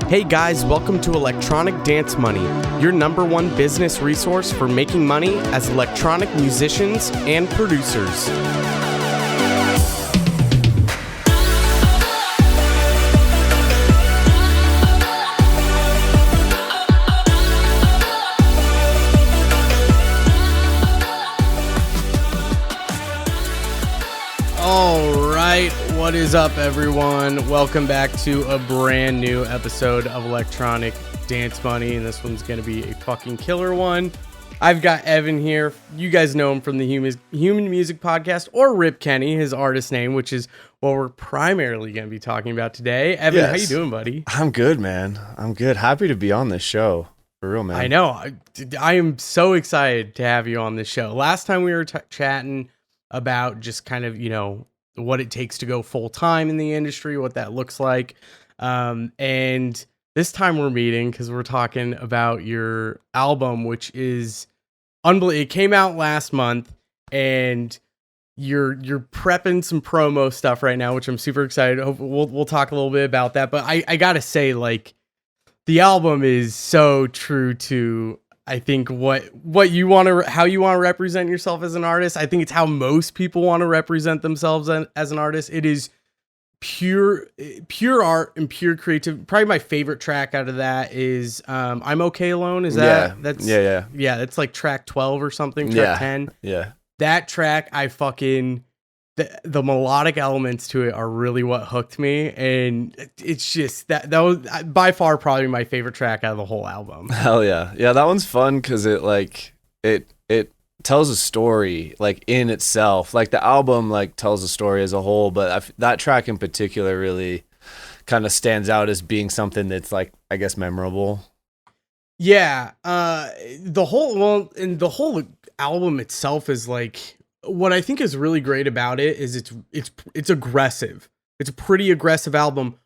Hey guys, welcome to Electronic Dance Money, your number one business resource for making money as electronic musicians and producers. All right, what is up, everyone? Welcome back to a brand new episode of Electronic Dance Money, and this one's going to be a fucking killer one. I've got Evan here. You guys know him from the Human Music Podcast, or Rip Kenny, his artist name, which is what we're primarily going to be talking about today. Evan, How you doing, buddy? I'm good, man. I'm good. Happy to be on this show. For real, man. I know. I am so excited to have you on this show. Last time we were chatting about just kind of, what it takes to go full time in the industry, what that looks like. And this time we're meeting because we're talking about your album, which is unbelievable. It came out last month and you're prepping some promo stuff right now, which I'm super excited. We'll talk a little bit about that. But I gotta say, the album is so true to, I think, what you want to, how you want to represent yourself as an artist. I think it's how most people want to represent themselves as an artist. It is pure art and pure creative. Probably my favorite track out of that is I'm Okay Alone. Is that? Yeah. That's like track 12 or something. Track 10. Yeah. That track, the melodic elements to it are really what hooked me, and it's just that was by far probably my favorite track out of the whole album. Hell yeah. That one's fun because it tells a story in itself. The album tells a story as a whole, but that track in particular really kind of stands out as being something that's I guess memorable. Yeah, the whole album itself is what I think is really great about it is it's aggressive. It's a pretty aggressive album,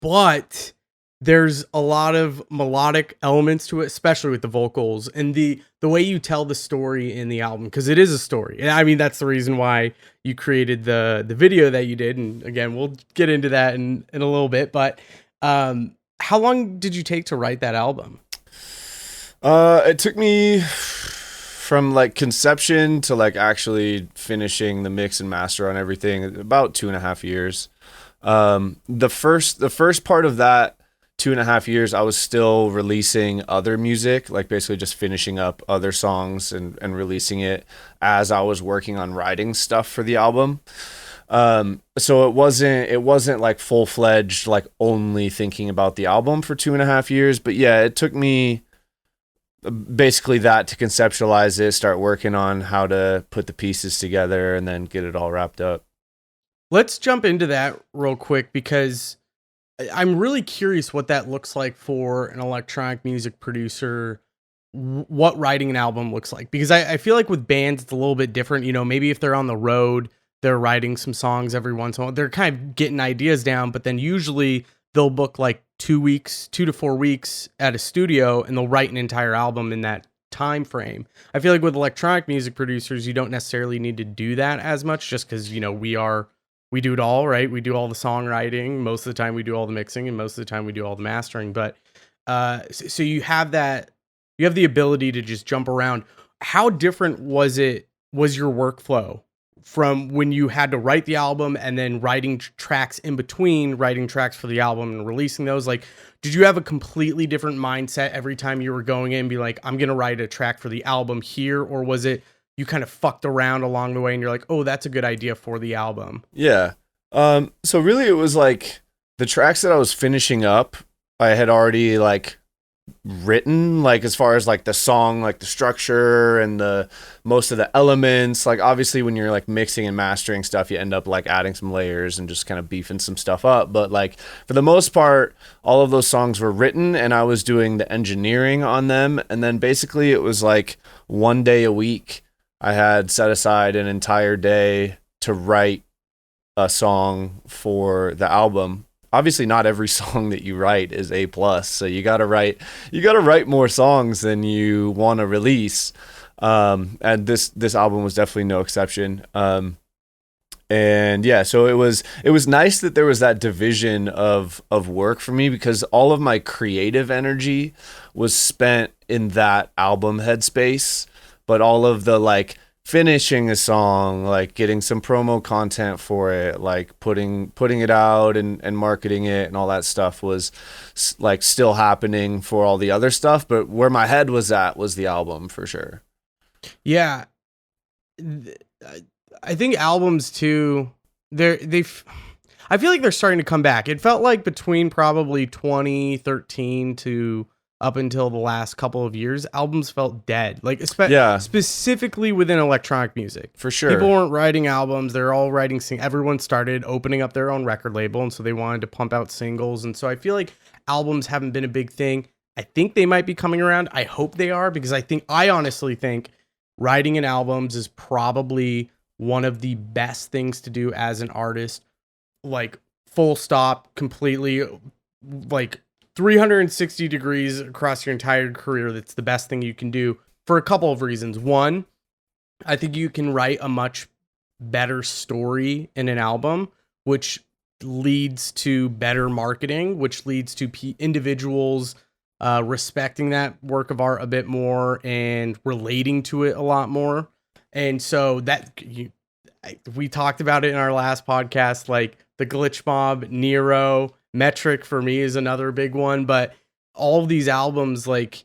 but there's a lot of melodic elements to it, especially with the vocals and the way you tell the story in the album, because it is a story. And I mean, that's the reason why you created the video that you did. And again, we'll get into that in a little bit. But how long did you take to write that album? It took me from conception to actually finishing the mix and master on everything about 2.5 years. The first part of that 2.5 years, I was still releasing other music, basically just finishing up other songs and releasing it as I was working on writing stuff for the album. So it wasn't full-fledged, only thinking about the album for 2.5 years. But yeah, it took me basically that to conceptualize it, start working on how to put the pieces together, and then get it all wrapped up. Let's jump into that real quick, because I'm really curious what that looks like for an electronic music producer, what writing an album looks like. Because I feel like with bands, it's a little bit different. Maybe if they're on the road, they're writing some songs every once in a while. They're kind of getting ideas down, but then usually they'll book 2 to 4 weeks at a studio, and they'll write an entire album in that time frame. I feel like with electronic music producers, you don't necessarily need to do that as much, just because we do it all, right? We do all the songwriting. Most of the time we do all the mixing, and most of the time we do all the mastering. But so you have the ability to just jump around. How different was your workflow from when you had to write the album and then writing tracks in between writing tracks for the album and releasing those? Did you have a completely different mindset every time you were going in and be like, I'm going to write a track for the album here? Or was it you kind of fucked around along the way and you're like, oh, that's a good idea for the album? Yeah. So really it was the tracks that I was finishing up, I had already written, as far as the song, the structure and the most of the elements. Obviously when you're mixing and mastering stuff, you end up adding some layers and just kind of beefing some stuff up. But for the most part, all of those songs were written and I was doing the engineering on them. And then basically it was 1 day a week I had set aside an entire day to write a song for the album. Obviously not every song that you write is A+, so you gotta write more songs than you want to release. And this album was definitely no exception. And yeah, so it was nice that there was that division of work for me, because all of my creative energy was spent in that album headspace, but all of the like finishing a song, like getting some promo content for it, like putting it out and marketing it and all that stuff was like still happening for all the other stuff, but where my head was at was the album for sure. Yeah. I think albums too, I feel like they're starting to come back. It felt like between probably 2013 to up until the last couple of years, albums felt dead. Like Yeah, specifically within electronic music. for sure. People weren't writing albums, they're all writing everyone started opening up their own record label, and so they wanted to pump out singles. And so I feel like albums haven't been a big thing. I think they might be coming around. I hope they are, because I honestly think writing in albums is probably one of the best things to do as an artist, like full stop, completely, like 360 degrees across your entire career. That's the best thing you can do for a couple of reasons. One, I think you can write a much better story in an album, which leads to better marketing, which leads to individuals respecting that work of art a bit more and relating to it a lot more. And so we talked about it in our last podcast, like the Glitch Mob, Nero, Metric for me is another big one. But all of these albums, like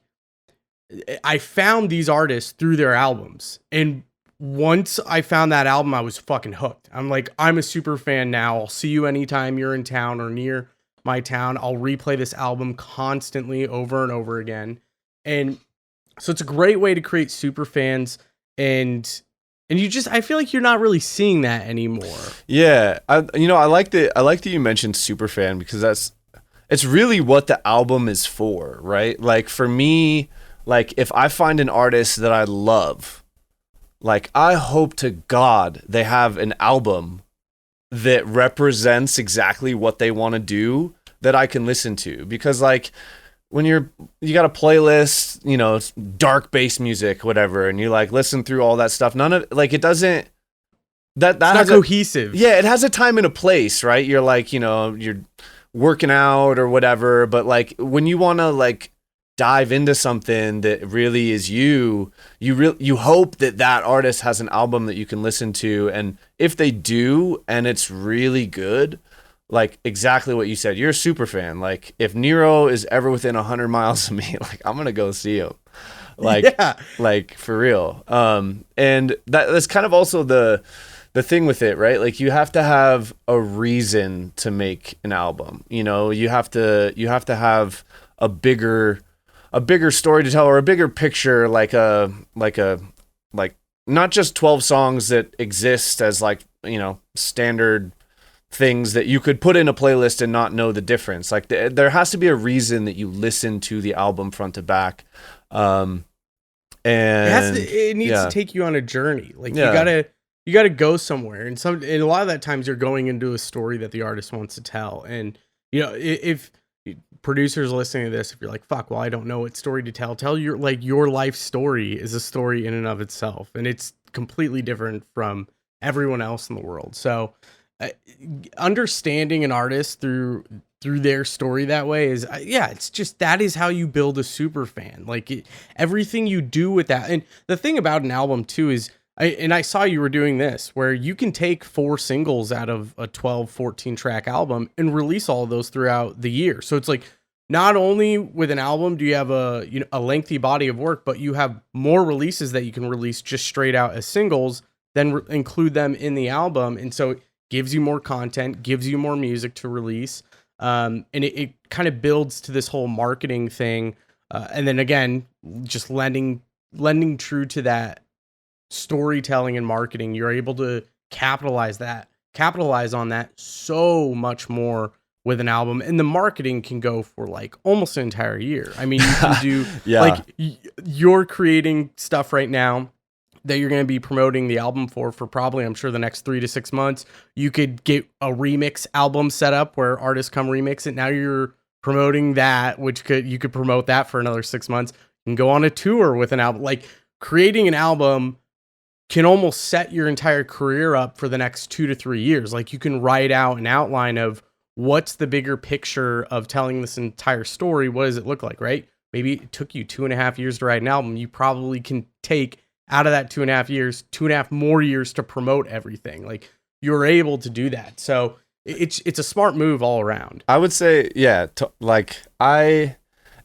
I found these artists through their albums. And once I found that album, I was fucking hooked. I'm like, I'm a super fan now. I'll see you anytime you're in town or near my town. I'll replay this album constantly over and over again. And so it's a great way to create super fans. And I feel like you're not really seeing that anymore. Yeah, I like that you mentioned superfan, because it's really what the album is for, right? Like for me, like if I find an artist that I love, like I hope to God they have an album that represents exactly what they want to do that I can listen to, because like when you got a playlist, it's dark bass music, whatever, and you like listen through all that stuff. None of like it doesn't that It's not cohesive. Yeah, it has a time and a place, right? You're like, you're working out or whatever, but like when you want to like dive into something that really is you hope that artist has an album that you can listen to, and if they do and it's really good, like exactly what you said, you're a super fan. Like if Nero is ever within 100 miles of me, like I'm gonna go see him, like Yeah. like for real. And that's kind of also the thing with it, right? Like you have to have a reason to make an album. You have to have a bigger story to tell, or a bigger picture, like not just 12 songs that exist as like standard things that you could put in a playlist and not know the difference. Like there has to be a reason that you listen to the album front to back. And It needs to take you on a journey. Like you gotta go somewhere, and a lot of that times you're going into a story that the artist wants to tell. And if producers listening to this, if you're like, fuck, well, I don't know what story to tell your life story is a story in and of itself, and it's completely different from everyone else in the world. So understanding an artist through their story that way is it's just, that is how you build a super fan. Like everything you do with that. And the thing about an album too is I saw you were doing this, where you can take 4 singles out of a 12, 14 track album and release all of those throughout the year. So it's like, not only with an album do you have a lengthy body of work, but you have more releases that you can release just straight out as singles, then include them in the album. And so it gives you more content, gives you more music to release. And it kind of builds to this whole marketing thing. And then again, just lending true to that storytelling and marketing, you're able to capitalize on that so much more with an album. And the marketing can go for like almost an entire year. I mean, you can do like you're creating stuff right now that you're going to be promoting the album for probably, I'm sure, the next 3 to 6 months. You could get a remix album set up where artists come remix it. Now you're promoting that, you could promote that for another 6 months and go on a tour with an album. Like creating an album can almost set your entire career up for the next 2 to 3 years. Like you can write out an outline of what's the bigger picture of telling this entire story. What does it look like, right? Maybe it took you 2.5 years to write an album. You probably can take out of that 2.5 years, 2.5 more years to promote everything. Like you're able to do that. So it's a smart move all around. I would say, yeah,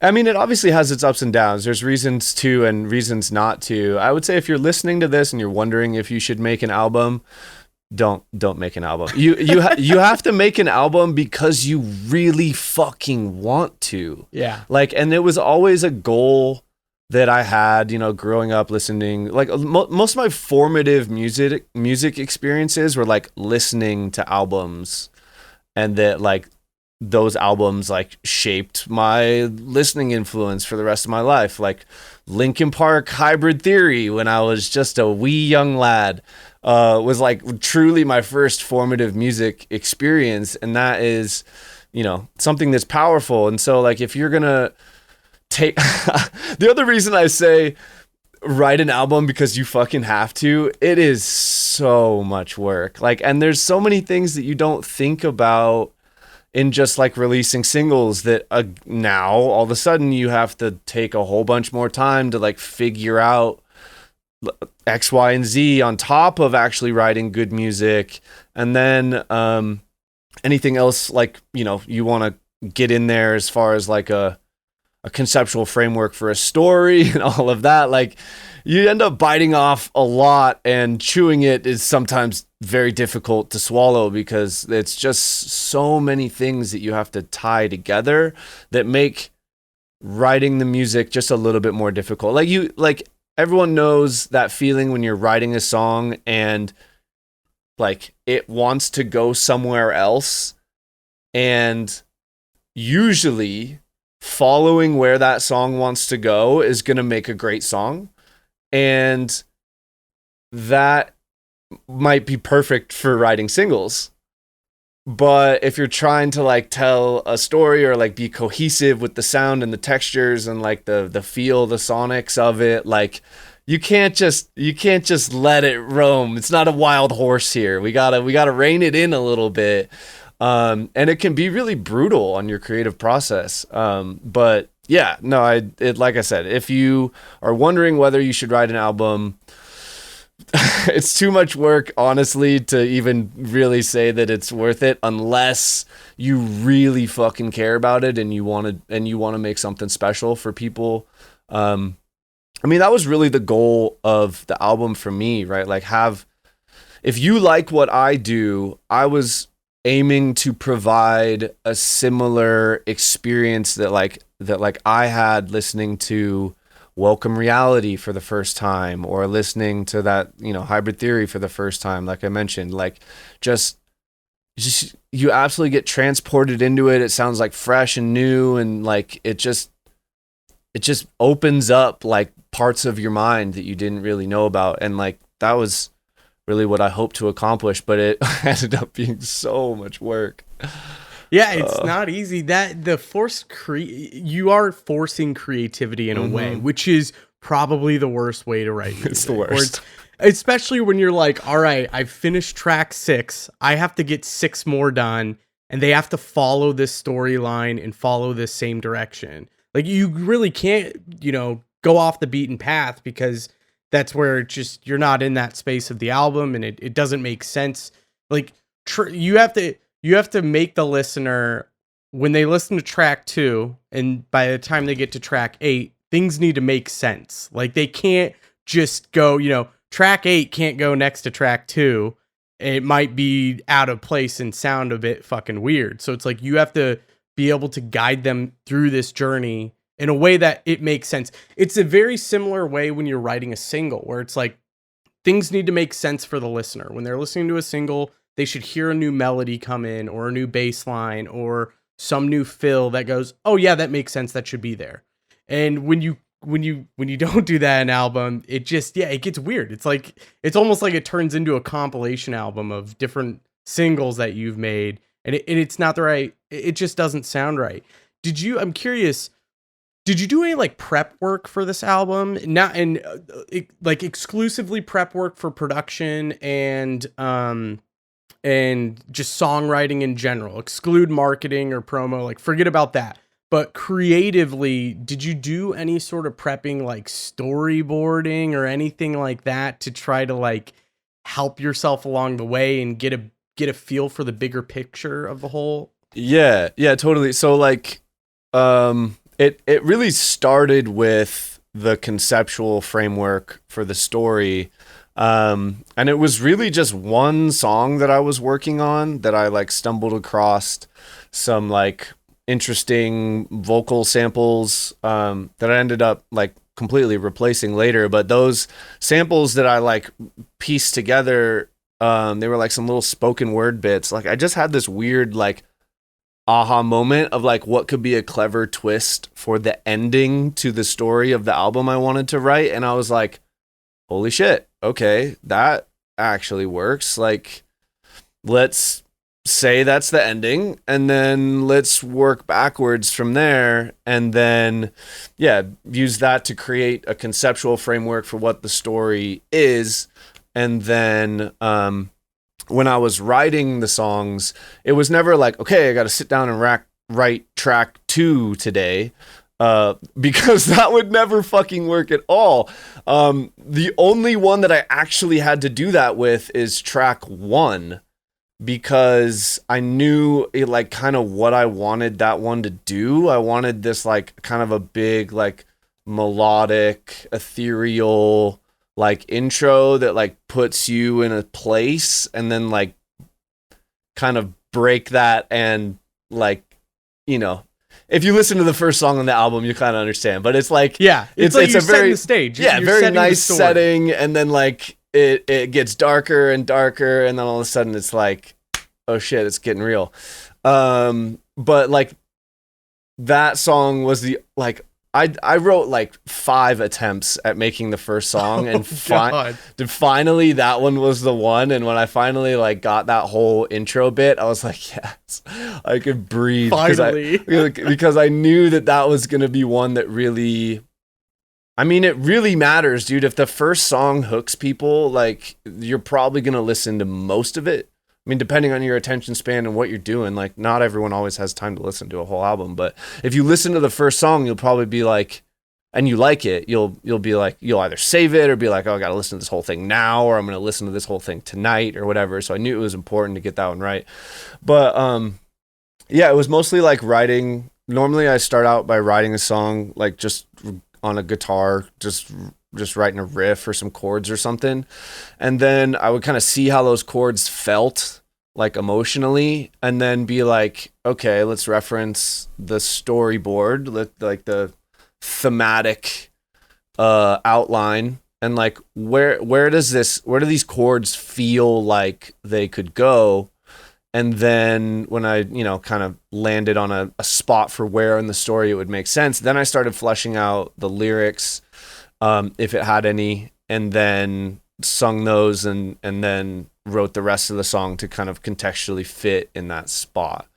I mean, it obviously has its ups and downs. There's reasons to and reasons not to. I would say if you're listening to this and you're wondering if you should make an album, don't make an album. You have to make an album because you really fucking want to. Yeah. Like, and it was always a goal that I had, growing up listening. Like most of my formative music experiences were like listening to albums, and that like those albums like shaped my listening influence for the rest of my life. Like Linkin Park Hybrid Theory, when I was just a wee young lad, was like truly my first formative music experience. And that is, something that's powerful. And so like, if you're gonna take the other reason I say write an album because you fucking have to, it is so much work. Like, and there's so many things that you don't think about in just like releasing singles that now all of a sudden you have to take a whole bunch more time to like figure out X, Y, and Z on top of actually writing good music. And then anything else like, you want to get in there as far as like a conceptual framework for a story and all of that. Like you end up biting off a lot, and chewing it is sometimes very difficult to swallow because it's just so many things that you have to tie together that make writing the music just a little bit more difficult. Like everyone knows that feeling when you're writing a song and like it wants to go somewhere else, and usually following where that song wants to go is going to make a great song. And that might be perfect for writing singles. But if you're trying to like tell a story or like be cohesive with the sound and the textures and like the feel, the sonics of it, like you can't just let it roam. It's not a wild horse here. We gotta rein it in a little bit. And it can be really brutal on your creative process. But yeah, no, like I said, if you are wondering whether you should write an album, it's too much work, honestly, to even really say that it's worth it, unless you really fucking care about it and you want to make something special for people. I mean, that was really the goal of the album for me, right? Like if you like what I do, I was aiming to provide a similar experience that I had listening to Welcome Reality for the first time, or listening to that, Hybrid Theory for the first time. Like I mentioned, like just you absolutely get transported into it. It sounds like fresh and new, and like it just opens up like parts of your mind that you didn't really know about. And like that was really what I hoped to accomplish, but it ended up being so much work. Yeah, it's not easy. You are forcing creativity in a way, which is probably the worst way to write music. It's the worst. Especially when you're like, all right, I've finished track 6. I have to get 6 more done, and they have to follow this storyline and follow this same direction. Like you really can't, go off the beaten path, because that's where you're not in that space of the album, and it doesn't make sense. Like you have to make the listener, when they listen to track 2, and by the time they get to track 8, things need to make sense. Like they can't just go, track 8 can't go next to track 2. It might be out of place and sound a bit fucking weird. So it's like you have to be able to guide them through this journey in a way that it makes sense. It's a very similar way when you're writing a single, where it's like things need to make sense for the listener. When they're listening to a single, they should hear a new melody come in, or a new bass line, or some new fill that goes, oh yeah, that makes sense. That should be there. And when you don't do that in an album, it gets weird. It's almost like it turns into a compilation album of different singles that you've made, and it's not the right. It just doesn't sound right. I'm curious, Did you do any like prep work for this album? Not and like exclusively prep work for production and just songwriting in general. Exclude marketing or promo, like forget about that. But creatively, did you do any sort of prepping like storyboarding or anything like that to try to like help yourself along the way and get a feel for the bigger picture of the whole? Yeah, yeah, totally. So like it really started with the conceptual framework for the story. And it was really just one song that I was working on that I like stumbled across some like interesting vocal samples that I ended up like completely replacing later. But those samples that I like pieced together, they were like some little spoken word bits. Like I just had this weird like aha moment of like what could be a clever twist for the ending to the story of the album I wanted to write. And I was like, holy shit, okay, that actually works. Like, let's say that's the ending, and then let's work backwards from there, and then, yeah, use that to create a conceptual framework for what the story is. And then, when I was writing the songs, it was never like, okay, I got to sit down and write track 2 today. Because that would never fucking work at all. The only one that I actually had to do that with is track 1, because I knew it, like kind of what I wanted that one to do. I wanted this like kind of a big like melodic, ethereal like intro that like puts you in a place, and then like kind of break that and like, you know, if you listen to the first song on the album, you kind of understand. But it's like, yeah, it's like you're a very the stage. Yeah, you're very nice setting, and then like it gets darker and darker, and then all of a sudden it's like, oh shit, it's getting real. But like that song was the like I wrote like 5 attempts at making the first song, and finally that one was the one. And when I finally like got that whole intro bit, I was like, yes, I could breathe. Finally, because I knew that was gonna be one that really, I mean, it really matters, dude. If the first song hooks people, like you're probably gonna listen to most of it. I mean, depending on your attention span and what you're doing, like not everyone always has time to listen to a whole album. But if you listen to the first song, you'll probably be like, and you like it, you'll be like, you'll either save it or be like, oh, I got to listen to this whole thing now, or I'm going to listen to this whole thing tonight or whatever. So I knew it was important to get that one right. But yeah, it was mostly like writing. Normally I start out by writing a song, like just on a guitar, just writing a riff or some chords or something. And then I would kind of see how those chords felt like emotionally, and then be like, okay, let's reference the storyboard, like the thematic outline, and like where do these chords feel like they could go. And then when I, you know, kind of landed on a spot for where in the story it would make sense, then I started fleshing out the lyrics, if it had any, and then sung those, and then wrote the rest of the song to kind of contextually fit in that spot.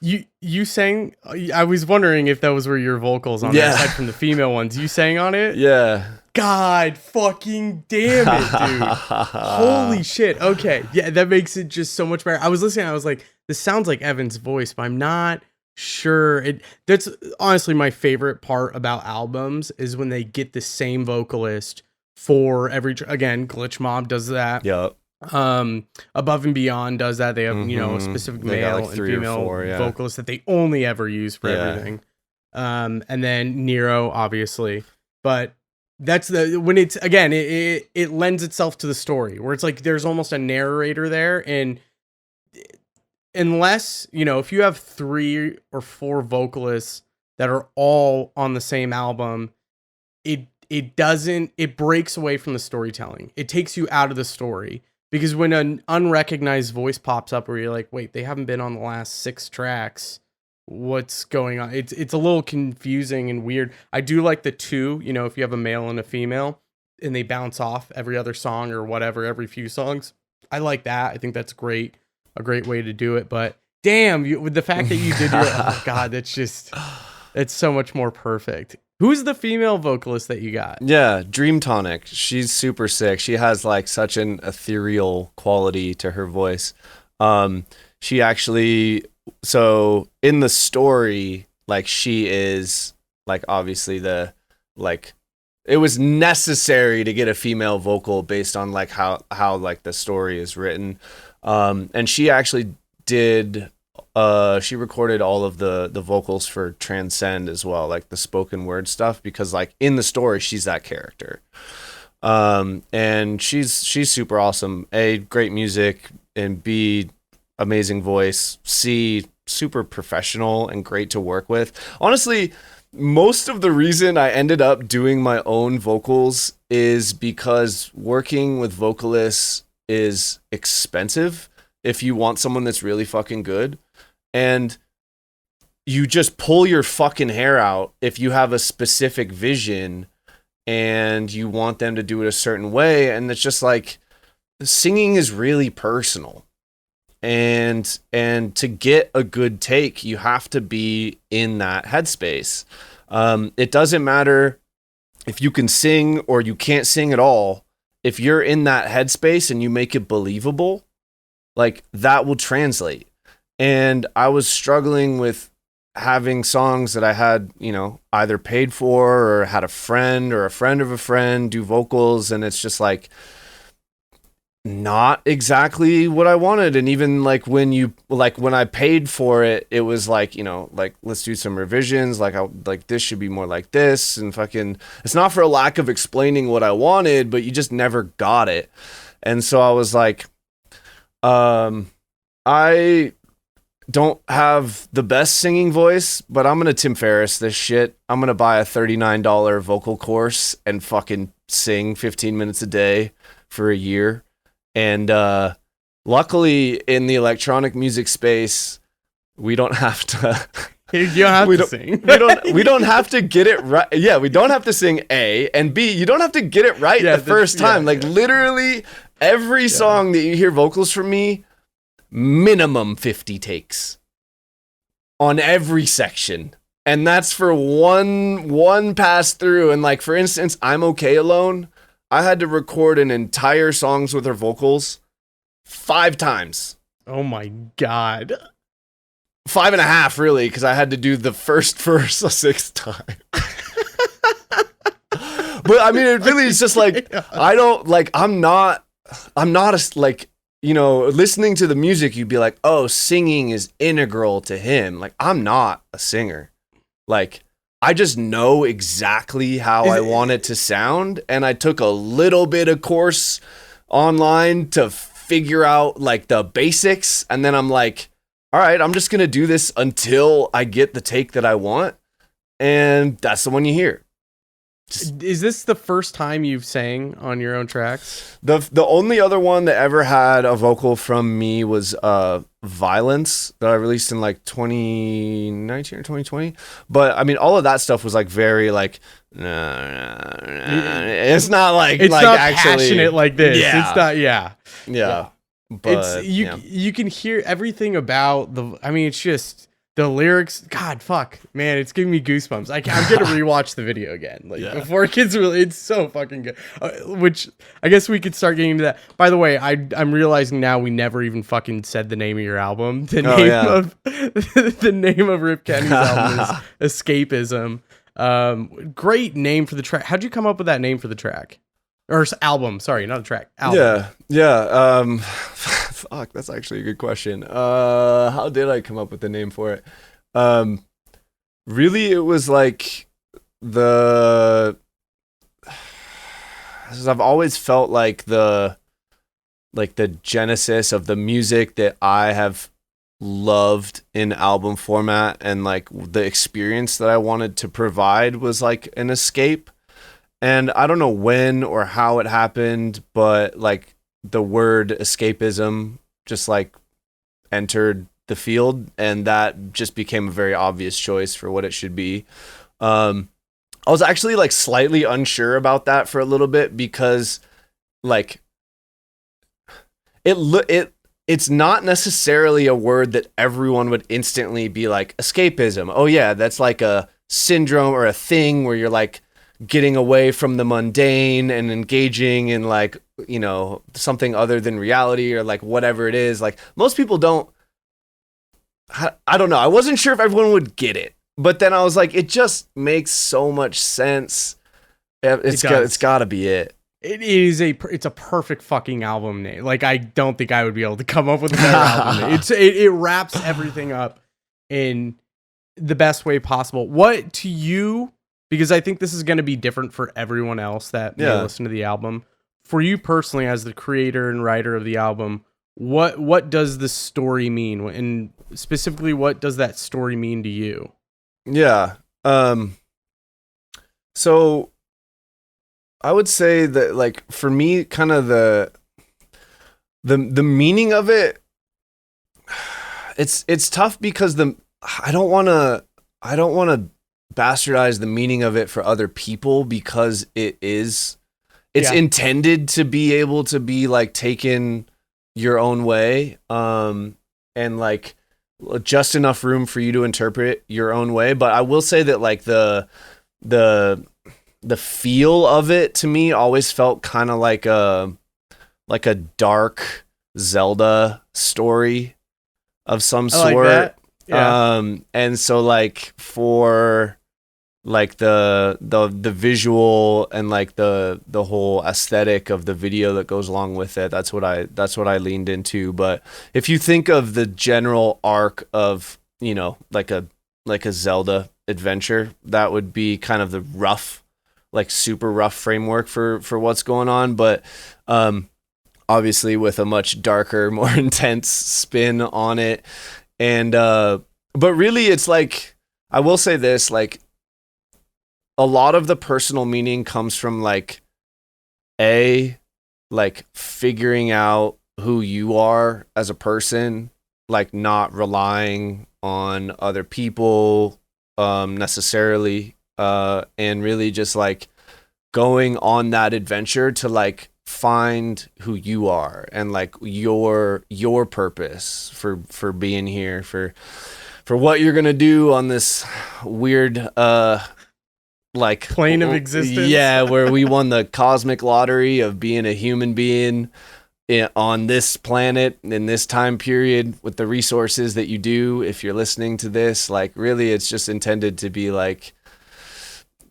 You sang, I was wondering if those were your vocals on it, aside from the female ones. You sang on it? Yeah. God fucking damn it, dude. Holy shit. Okay. Yeah, that makes it just so much better. I was listening, I was like, this sounds like Evan's voice, but I'm not sure. That's honestly my favorite part about albums, is when they get the same vocalist for every again, Glitch Mob does that. Yep. Above and Beyond does that. They have, you know, a specific male like and female vocalists that they only ever use for everything. And then Nero, obviously. But that's when it's, again, it lends itself to the story, where it's like there's almost a narrator there. And unless, you know, if you have 3 or 4 vocalists that are all on the same album, it breaks away from the storytelling. It takes you out of the story. Because when an unrecognized voice pops up where you're like, wait, they haven't been on the last 6 tracks, what's going on? It's a little confusing and weird. I do like the 2, you know, if you have a male and a female and they bounce off every other song or whatever, every few songs. I like that. I think that's great. A great way to do it. But damn, with the fact that you did your, oh God, it's so much more perfect. Who's the female vocalist that you got? Yeah, Dream Tonic. She's super sick. She has like such an ethereal quality to her voice. She actually, so in the story, like she is like obviously the like it was necessary to get a female vocal based on like how like the story is written. And she actually did she recorded all of the vocals for Transcend as well, like the spoken word stuff, because like in the story she's that character. And she's super awesome. A, great music, and B, amazing voice. C, super professional and great to work with. Honestly, most of the reason I ended up doing my own vocals is because working with vocalists is expensive if you want someone that's really fucking good. And you just pull your fucking hair out if you have a specific vision and you want them to do it a certain way. And it's just like, singing is really personal. And to get a good take, you have to be in that headspace. It doesn't matter if you can sing or you can't sing at all. If you're in that headspace and you make it believable, like that will translate. And I was struggling with having songs that I had, you know, either paid for or had a friend or a friend of a friend do vocals. And it's just like, not exactly what I wanted. And even like when I paid for it, it was like, you know, like, let's do some revisions. Like this should be more like this, and fucking, it's not for a lack of explaining what I wanted, but you just never got it. And so I was like, I don't have the best singing voice, but I'm gonna Tim Ferriss this shit. I'm gonna buy a $39 vocal course and fucking sing 15 minutes a day for a year. And luckily in the electronic music space, we don't have to You don't have to sing. we don't have to get it right. Yeah, we don't have to sing A, and B, you don't have to get it right the first time. Literally every song that you hear vocals from me, minimum 50 takes on every section. And that's for one pass through. And like, for instance, I'm Okay Alone, I had to record an entire songs with her vocals 5 times. Oh my God. 5.5 really, because I had to do the first verse a 6th time. But I mean, it really is just like, I don't like, I'm not a, like, you know, listening to the music, you'd be like, oh, singing is integral to him. Like, I'm not a singer. Like, I just know exactly how I want it to sound. And I took a little bit of course online to figure out like the basics. And then I'm like, all right, I'm just going to do this until I get the take that I want. And that's the one you hear. Is this the first time you've sang on your own tracks? The only other one that ever had a vocal from me was Violence, that I released in like 2019 or 2020. But I mean, all of that stuff was like very like, it's not like, it's like not actually passionate like this. Yeah. It's not, Yeah. But you can hear everything about it's just the lyrics. God, fuck, man, it's giving me goosebumps. I'm gonna rewatch the video again, before it gets really. It's so fucking good. Which I guess we could start getting into that. By the way, I'm realizing now we never even fucking said the name of your album. The name of Rip Kenny's album is Escapism. Great name for the track. How'd you come up with that name for the track? Or album, sorry, not a track. Album. Yeah. Fuck, that's actually a good question. How did I come up with the name for it? Really, it was like I've always felt like the genesis of the music that I have loved in album format, and like the experience that I wanted to provide was like an escape. And I don't know when or how it happened, but like the word escapism just like entered the field, and that just became a very obvious choice for what it should be. I was actually like slightly unsure about that for a little bit, because like it's not necessarily a word that everyone would instantly be like, escapism. Oh yeah, that's like a syndrome or a thing where you're like getting away from the mundane and engaging in like, you know, something other than reality or like whatever it is. Like most people don't, I don't know. I wasn't sure if everyone would get it, but then I was like, it just makes so much sense. It's got to be it. It's a perfect fucking album name. Like I don't think I would be able to come up with a better album name. It wraps everything up in the best way possible. What to you, because I think this is going to be different for everyone else that may listen to the album. For you personally, as the creator and writer of the album, what does the story mean? And specifically, what does that story mean to you? Yeah. So I would say that like for me, kind of the meaning of it, it's tough because I don't want to bastardize the meaning of it for other people because it's intended to be able to be like taken your own way, and like just enough room for you to interpret your own way. But I will say that like the feel of it to me always felt kind of like a dark Zelda story of some sort. Like that. Yeah. And so like for like the visual and like the whole aesthetic of the video that goes along with it, that's what I leaned into. But if you think of the general arc of, you know, like a Zelda adventure, that would be kind of the rough, like super rough framework for what's going on. But obviously with a much darker, more intense spin on it. And but really it's like, I will say this, like a lot of the personal meaning comes from like figuring out who you are as a person, like not relying on other people necessarily, and really just like going on that adventure to like find who you are and like your purpose for being here, for what you're gonna do on this weird like plane of existence. Yeah, where we won the cosmic lottery of being a human being on this planet in this time period with the resources that you do. If you're listening to this, like really it's just intended to be like,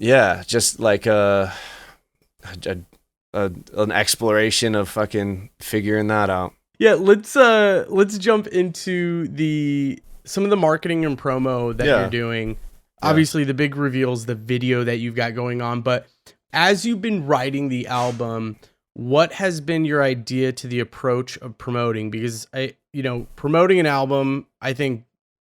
yeah, just like an exploration of fucking figuring that out. Yeah, let's jump into some of the marketing and promo that you're doing. Obviously, the big reveal is the video that you've got going on. But as you've been writing the album, what has been your idea to the approach of promoting? Because promoting an album, I think,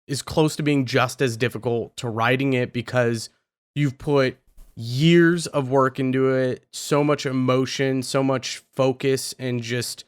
is close to being just as difficult to writing it because you've put years of work into it, so much emotion, so much focus, and just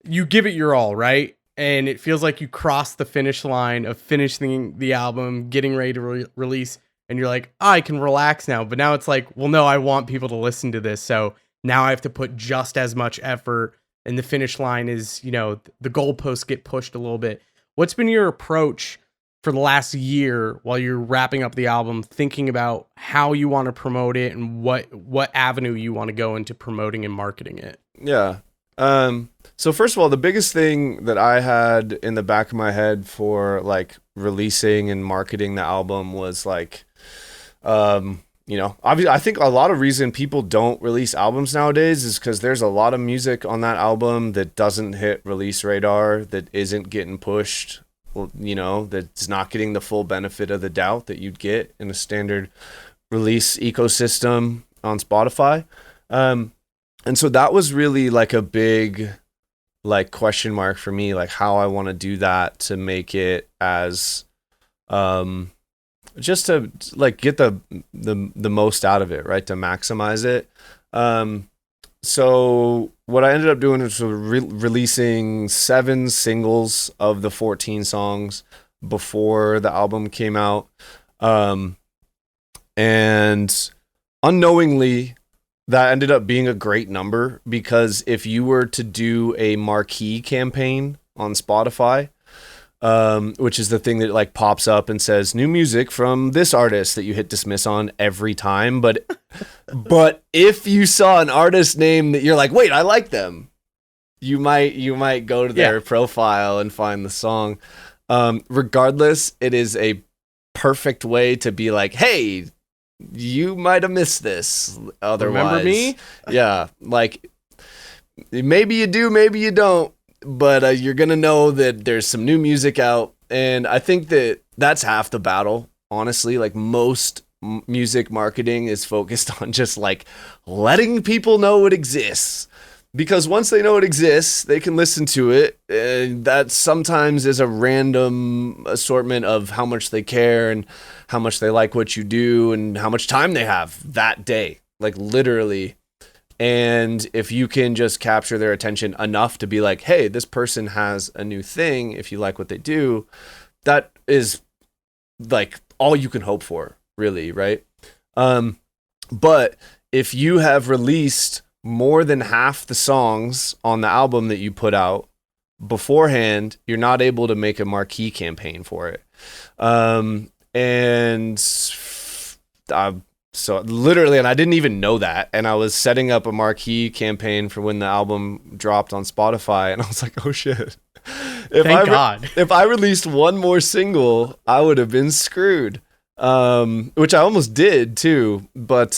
you give it your all, right? And it feels like you crossed the finish line of finishing the album, getting ready to release, and you're like, I can relax now. But now it's like, well, no, I want people to listen to this. So now I have to put just as much effort, and the finish line is, the goalposts get pushed a little bit. What's been your approach for the last year while you're wrapping up the album, thinking about how you want to promote it and what avenue you want to go into promoting and marketing it? Yeah. So first of all, the biggest thing that I had in the back of my head for like releasing and marketing the album was like, obviously I think a lot of reason people don't release albums nowadays is because there's a lot of music on that album that doesn't hit release radar, that isn't getting pushed, that's not getting the full benefit of the doubt that you'd get in a standard release ecosystem on Spotify. And so that was really like a big like question mark for me, like how I want to do that to make it as just to like get the most out of it, right? To maximize it. So what I ended up doing was releasing 7 singles of the 14 songs before the album came out. And unknowingly, that ended up being a great number, because if you were to do a marquee campaign on Spotify, which is the thing that like pops up and says new music from this artist that you hit dismiss on every time. But if you saw an artist name that you're like, wait, I like them, you might go to their profile and find the song. Regardless, it is a perfect way to be like, hey, you might have missed this otherwise. Remember me? Yeah, like maybe you do, maybe you don't, but you're gonna know that there's some new music out. And I think that that's half the battle, honestly. Like most music marketing is focused on just like letting people know it exists, because once they know it exists, they can listen to it. And that sometimes is a random assortment of how much they care and how much they like what you do and how much time they have that day, like literally. And if you can just capture their attention enough to be like, hey, this person has a new thing, if you like what they do, that is like all you can hope for, really, right? But if you have released more than half the songs on the album that you put out beforehand, you're not able to make a marquee campaign for it. So literally, and I didn't even know that, and I was setting up a marquee campaign for when the album dropped on Spotify, and I was like, oh shit. Thank God. If I released one more single, I would have been screwed. Which I almost did too, but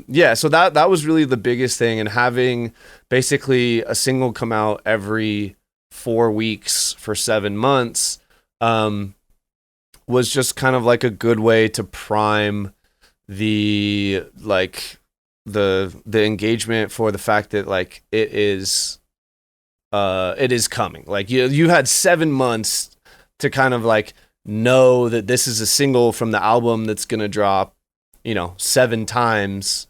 yeah, so that was really the biggest thing. And having basically a single come out every 4 weeks for 7 months was just kind of like a good way to prime the engagement for the fact that like it is coming. Like you had 7 months to kind of like know that this is a single from the album that's going to drop, 7 times,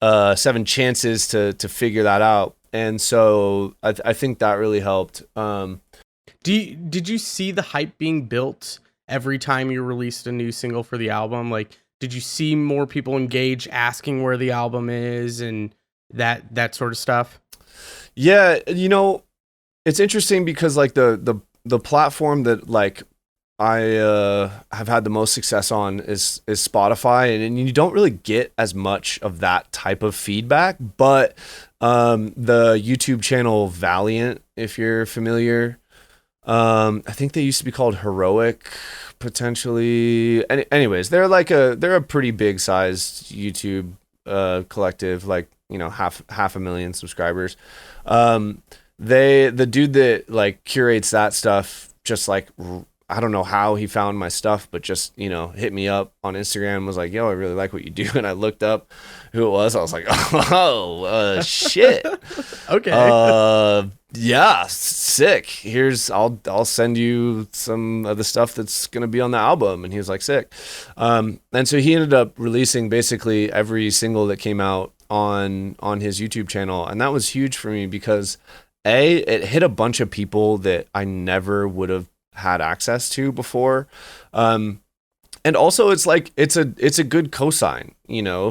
7 chances to figure that out. And so I think that really helped. Did you see the hype being built every time you released a new single for the album? Like, did you see more people engage asking where the album is and that sort of stuff? Yeah. It's interesting because like the platform that like I have had the most success on is Spotify, and you don't really get as much of that type of feedback. But the YouTube channel Valiant, if you're familiar, I think they used to be called Heroic, potentially. Anyways, they're a pretty big sized YouTube collective, like half 1,000,000 subscribers. The dude that like curates that stuff, just like, I don't know how he found my stuff, but just, hit me up on Instagram and was like, yo, I really like what you do. And I looked up who it was. I was like, oh, shit. Okay. Yeah, sick. I'll send you some of the stuff that's going to be on the album. And he was like, sick. And so he ended up releasing basically every single that came out on his YouTube channel. And that was huge for me because it hit a bunch of people that I never would have had access to before. And also it's like it's a good cosign,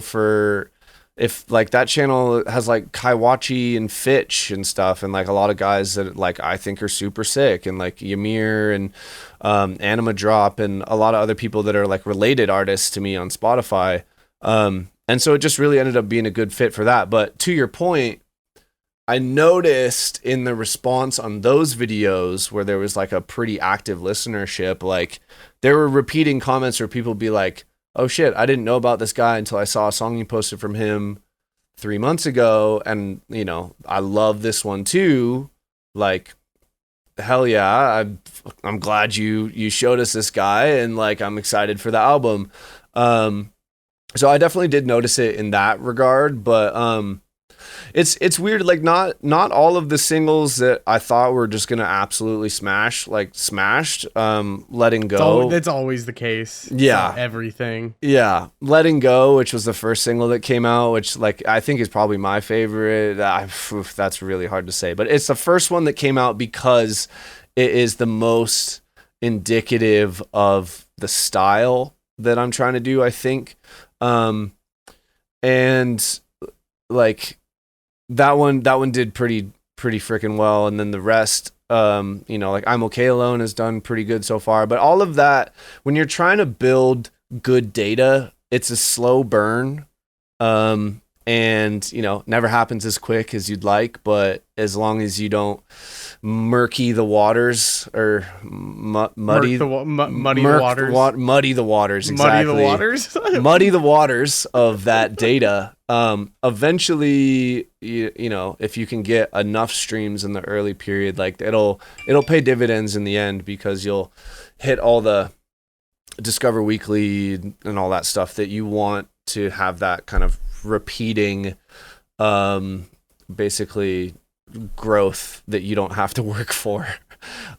for if like that channel has like Kaiwachi and Fitch and stuff, and like a lot of guys that like I think are super sick, and like Ymir and Anima Drop and a lot of other people that are like related artists to me on Spotify. And so it just really ended up being a good fit for that. But to your point, I noticed in the response on those videos where there was like a pretty active listenership, like there were repeating comments where people be like, oh shit, I didn't know about this guy until I saw a song you posted from him 3 months ago. And, I love this one too. Like, hell yeah, I'm glad you showed us this guy, and like I'm excited for the album. So I definitely did notice it in that regard, but it's weird, like not all of the singles that I thought were just gonna absolutely smash, like smashed. Letting Go, that's always the case. Yeah. Everything. Yeah, Letting Go, which was the first single that came out, which like I think is probably my favorite. That's really hard to say, but it's the first one that came out because it is the most indicative of the style that I'm trying to do, I think. And like that one did pretty freaking well, and then the rest Like I'm Okay Alone has done pretty good so far, but all of that, when you're trying to build good data, it's a slow burn. And never happens as quick as you'd like, but as long as you don't murky the waters or muddy the waters, muddy the waters, exactly. Muddy the waters. Muddy the waters of that data. Eventually, if you can get enough streams in the early period, like it'll pay dividends in the end, because you'll hit all the Discover Weekly and all that stuff that you want to have that kind of repeating, basically growth that you don't have to work for.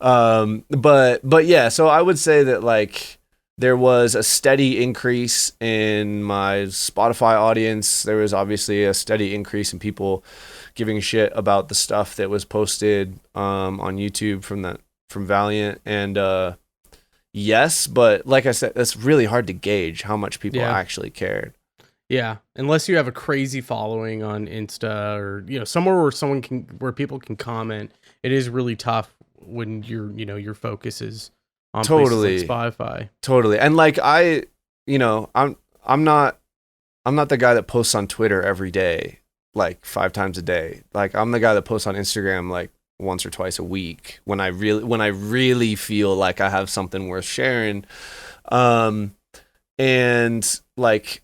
But yeah, so I would say that like there was a steady increase in my Spotify audience. There was obviously a steady increase in people giving a shit about the stuff that was posted on YouTube from Valiant. And yes, but like I said, it's really hard to gauge how much people actually cared. Yeah, unless you have a crazy following on Insta or somewhere where people can comment. It is really tough when your focus is on places like Spotify. Totally. And like I'm not the guy that posts on Twitter every day, like 5 times a day. Like I'm the guy that posts on Instagram like once or twice a week when I really feel like I have something worth sharing. And like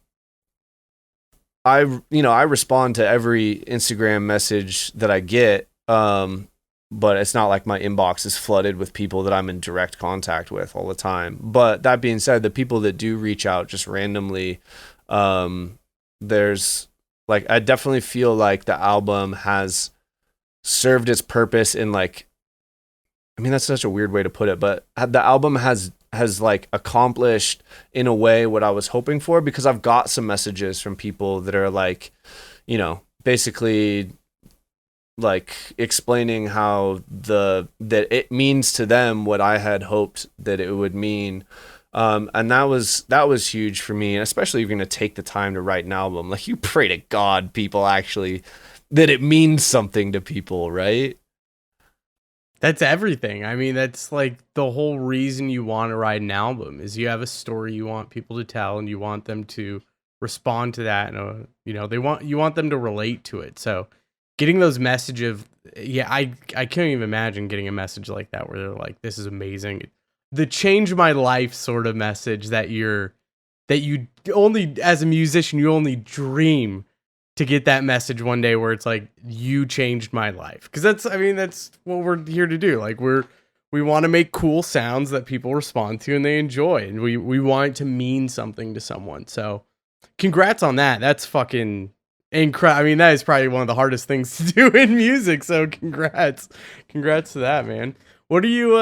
I respond to every Instagram message that I get, but it's not like my inbox is flooded with people that I'm in direct contact with all the time. But that being said, the people that do reach out just randomly, there's like, I definitely feel like the album has served its purpose in like, I mean, that's such a weird way to put it, but the album has like accomplished in a way what I was hoping for, because I've got some messages from people that are like, basically like explaining how that it means to them what I had hoped that it would mean. And that was huge for me, especially if you're going to take the time to write an album. Like you pray to God people actually, that it means something to people, right? That's everything. I mean, that's like the whole reason you want to write an album is you have a story you want people to tell, and you want them to respond to that. And you want them to relate to it. So getting those messages, I can't even imagine getting a message like that where they're like, "This is amazing," the change my life sort of message that you only, as a musician, you only dream to get that message one day where it's like, you changed my life. Because that's what we're here to do. Like we want to make cool sounds that people respond to and they enjoy, and we want it to mean something to someone. So congrats on that. That's fucking incredible. I mean, that is probably one of the hardest things to do in music. So congrats to that, man. What are you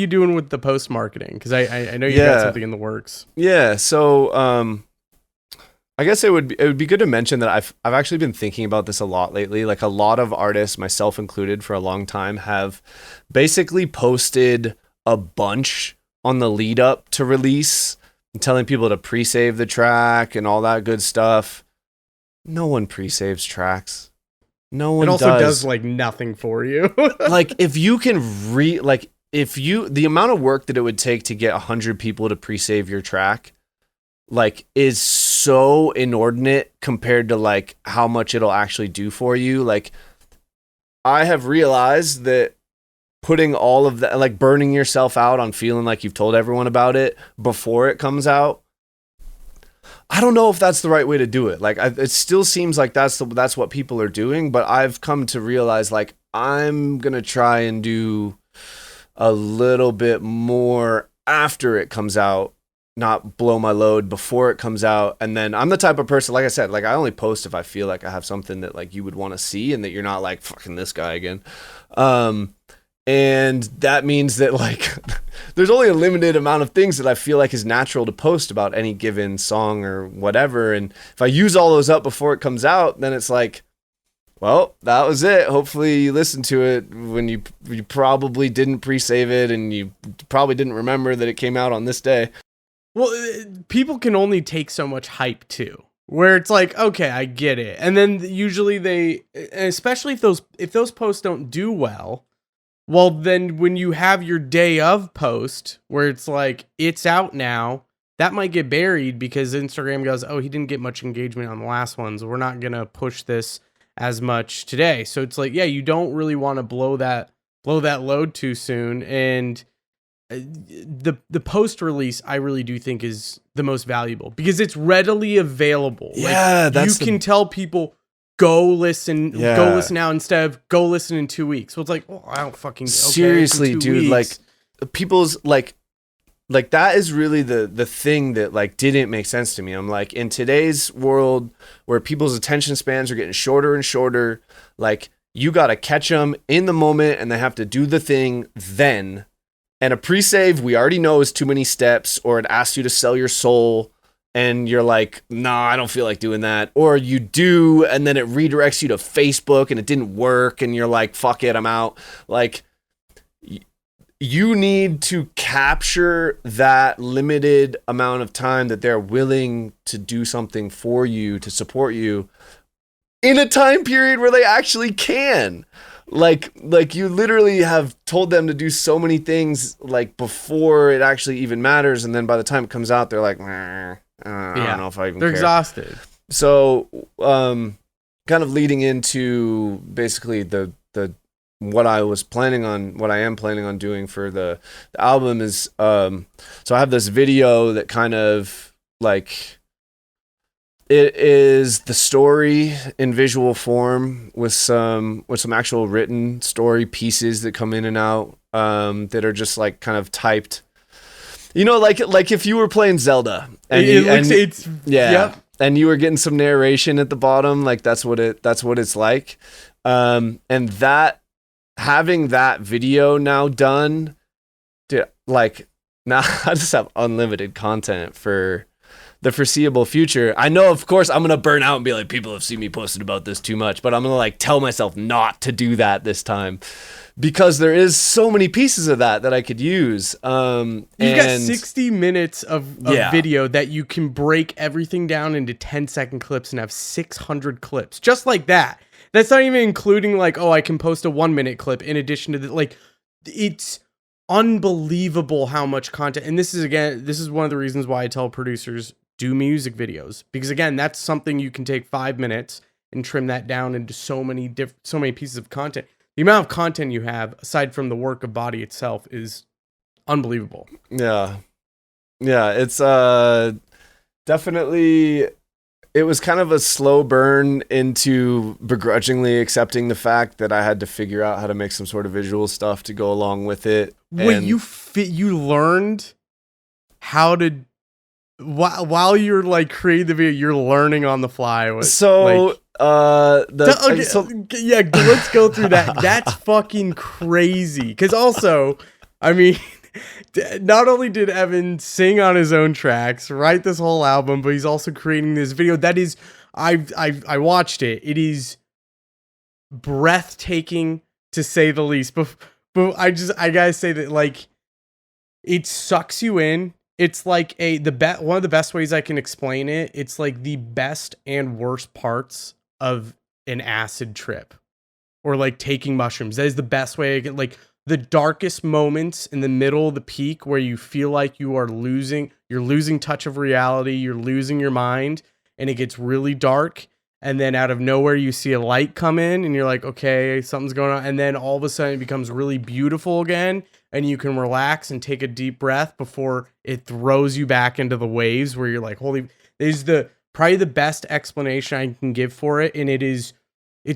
doing with the post marketing? Because I know you got something in the works. Yeah. So I guess it would be good to mention that I've actually been thinking about this a lot lately. Like a lot of artists, myself included, for a long time have basically posted a bunch on the lead up to release, and telling people to pre-save the track and all that good stuff. No one pre-saves tracks. No one does. It also does like nothing for you. Like if you can the amount of work that it would take to get 100 people to pre-save your track, like, is so inordinate compared to like how much it'll actually do for you. Like I have realized that putting all of that, like burning yourself out on feeling like you've told everyone about it before it comes out, I don't know if that's the right way to do it. Like it still seems like that's what people are doing, but I've come to realize like I'm going to try and do a little bit more after it comes out, not blow my load before it comes out. And then I'm the type of person, like I said, like I only post if I feel like I have something that like you would want to see and that you're not like fucking this guy again. And that means that like there's only a limited amount of things that I feel like is natural to post about any given song or whatever. And if I use all those up before it comes out, then it's like, well, that was it. Hopefully you listened to it when you probably didn't pre-save it, and you probably didn't remember that it came out on this day. Well, people can only take so much hype too. where it's like, okay, I get it. And then usually especially if those posts don't do well, then when you have your day of post where it's like, it's out now, that might get buried because Instagram goes, oh, he didn't get much engagement on the last ones. We're not going to push this as much today. So it's like, yeah, you don't really want to blow that load too soon. And the post release, I really do think is the most valuable because it's readily available. Yeah, like, you can tell people, go listen now instead of go listen in 2 weeks. So it's like, oh, I don't fucking seriously, dude. Weeks. Like people's like that is really the thing that like didn't make sense to me. I'm like, in today's world where people's attention spans are getting shorter and shorter, like you got to catch them in the moment and they have to do the thing then. And a pre-save we already know is too many steps, or it asks you to sell your soul. And you're like, nah, I don't feel like doing that. Or you do, and then it redirects you to Facebook and it didn't work. And you're like, fuck it, I'm out. Like, you need to capture that limited amount of time that they're willing to do something for you, to support you, in a time period where they actually can. Like you literally have told them to do so many things like before it actually even matters. And then by the time it comes out, they're like, I don't know if I even they're care. Exhausted. So, kind of leading into basically the what I am planning on doing for the album is, so I have this video that kind of like, it is the story in visual form with some actual written story pieces that come in and out, that are just like kind of typed. You know, like if you were playing Zelda and and you were getting some narration at the bottom, like that's what it's like. And that, having that video now done, dude, like now I just have unlimited content for the foreseeable future. I know, of course, I'm gonna burn out and be like, people have seen me posted about this too much, but I'm gonna like tell myself not to do that this time. Because there is so many pieces of that I could use. You've got 60 minutes of video that you can break everything down into 10-second clips and have 600 clips. Just like that. That's not even including like, oh, I can post a 1-minute clip in addition to like, it's unbelievable how much content. And this is one of the reasons why I tell producers, do music videos. Because again, that's something you can take 5 minutes and trim that down into so many pieces of content. The amount of content you have, aside from the work of body itself, is unbelievable. Yeah. It's definitely. It was kind of a slow burn into begrudgingly accepting the fact that I had to figure out how to make some sort of visual stuff to go along with it. Wait, you learned how to, while you're like creating the video, you're learning on the fly. Let's go through that. That's fucking crazy. Because also, I mean, not only did Evan sing on his own tracks, write this whole album, but he's also creating this video that is, I watched it. It is breathtaking to say the least. But I gotta say that like, it sucks you in. It's like one of the best ways I can explain it. It's like the best and worst parts of an acid trip, or like taking mushrooms. That is the best way I get, like, the darkest moments in the middle of the peak where you feel like you're losing touch of reality, you're losing your mind, and it gets really dark. And then out of nowhere, you see a light come in and you're like, okay, something's going on. And then all of a sudden it becomes really beautiful again. And you can relax and take a deep breath before it throws you back into the waves where you're like, holy, this is probably the best explanation I can give for it. And it's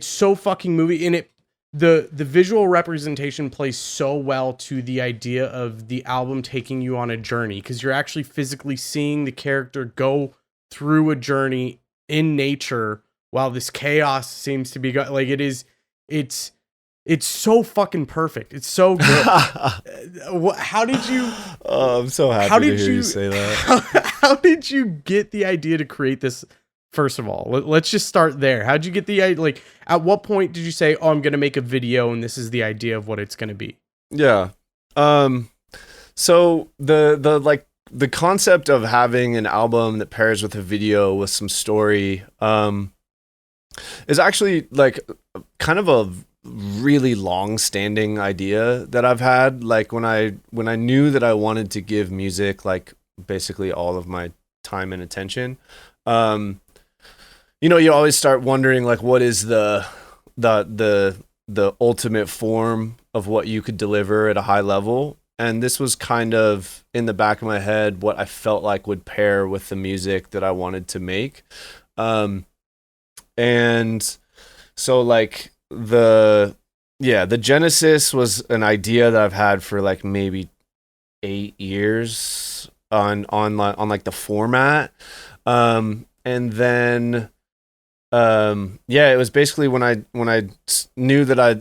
so fucking movie. And the visual representation plays so well to the idea of the album taking you on a journey, because you're actually physically seeing the character go through a journey in nature while this chaos seems to be like it's so fucking perfect. It's so good. How did you? Oh, I'm so happy to hear you say that. How did you get the idea to create this? First of all, let's just start there. How'd you get the idea? Like, at what point did you say, "Oh, I'm gonna make a video, and this is the idea of what it's gonna be"? Yeah. So the like the concept of having an album that pairs with a video with some story is actually like kind of a really long-standing idea that I've had. Like when I knew that I wanted to give music like basically all of my time and attention, you always start wondering like what is the ultimate form of what you could deliver at a high level. And this was kind of in the back of my head what I felt like would pair with the music that I wanted to make. And so like the genesis was an idea that I've had for like maybe 8 years on like the format. And then it was basically when I knew that I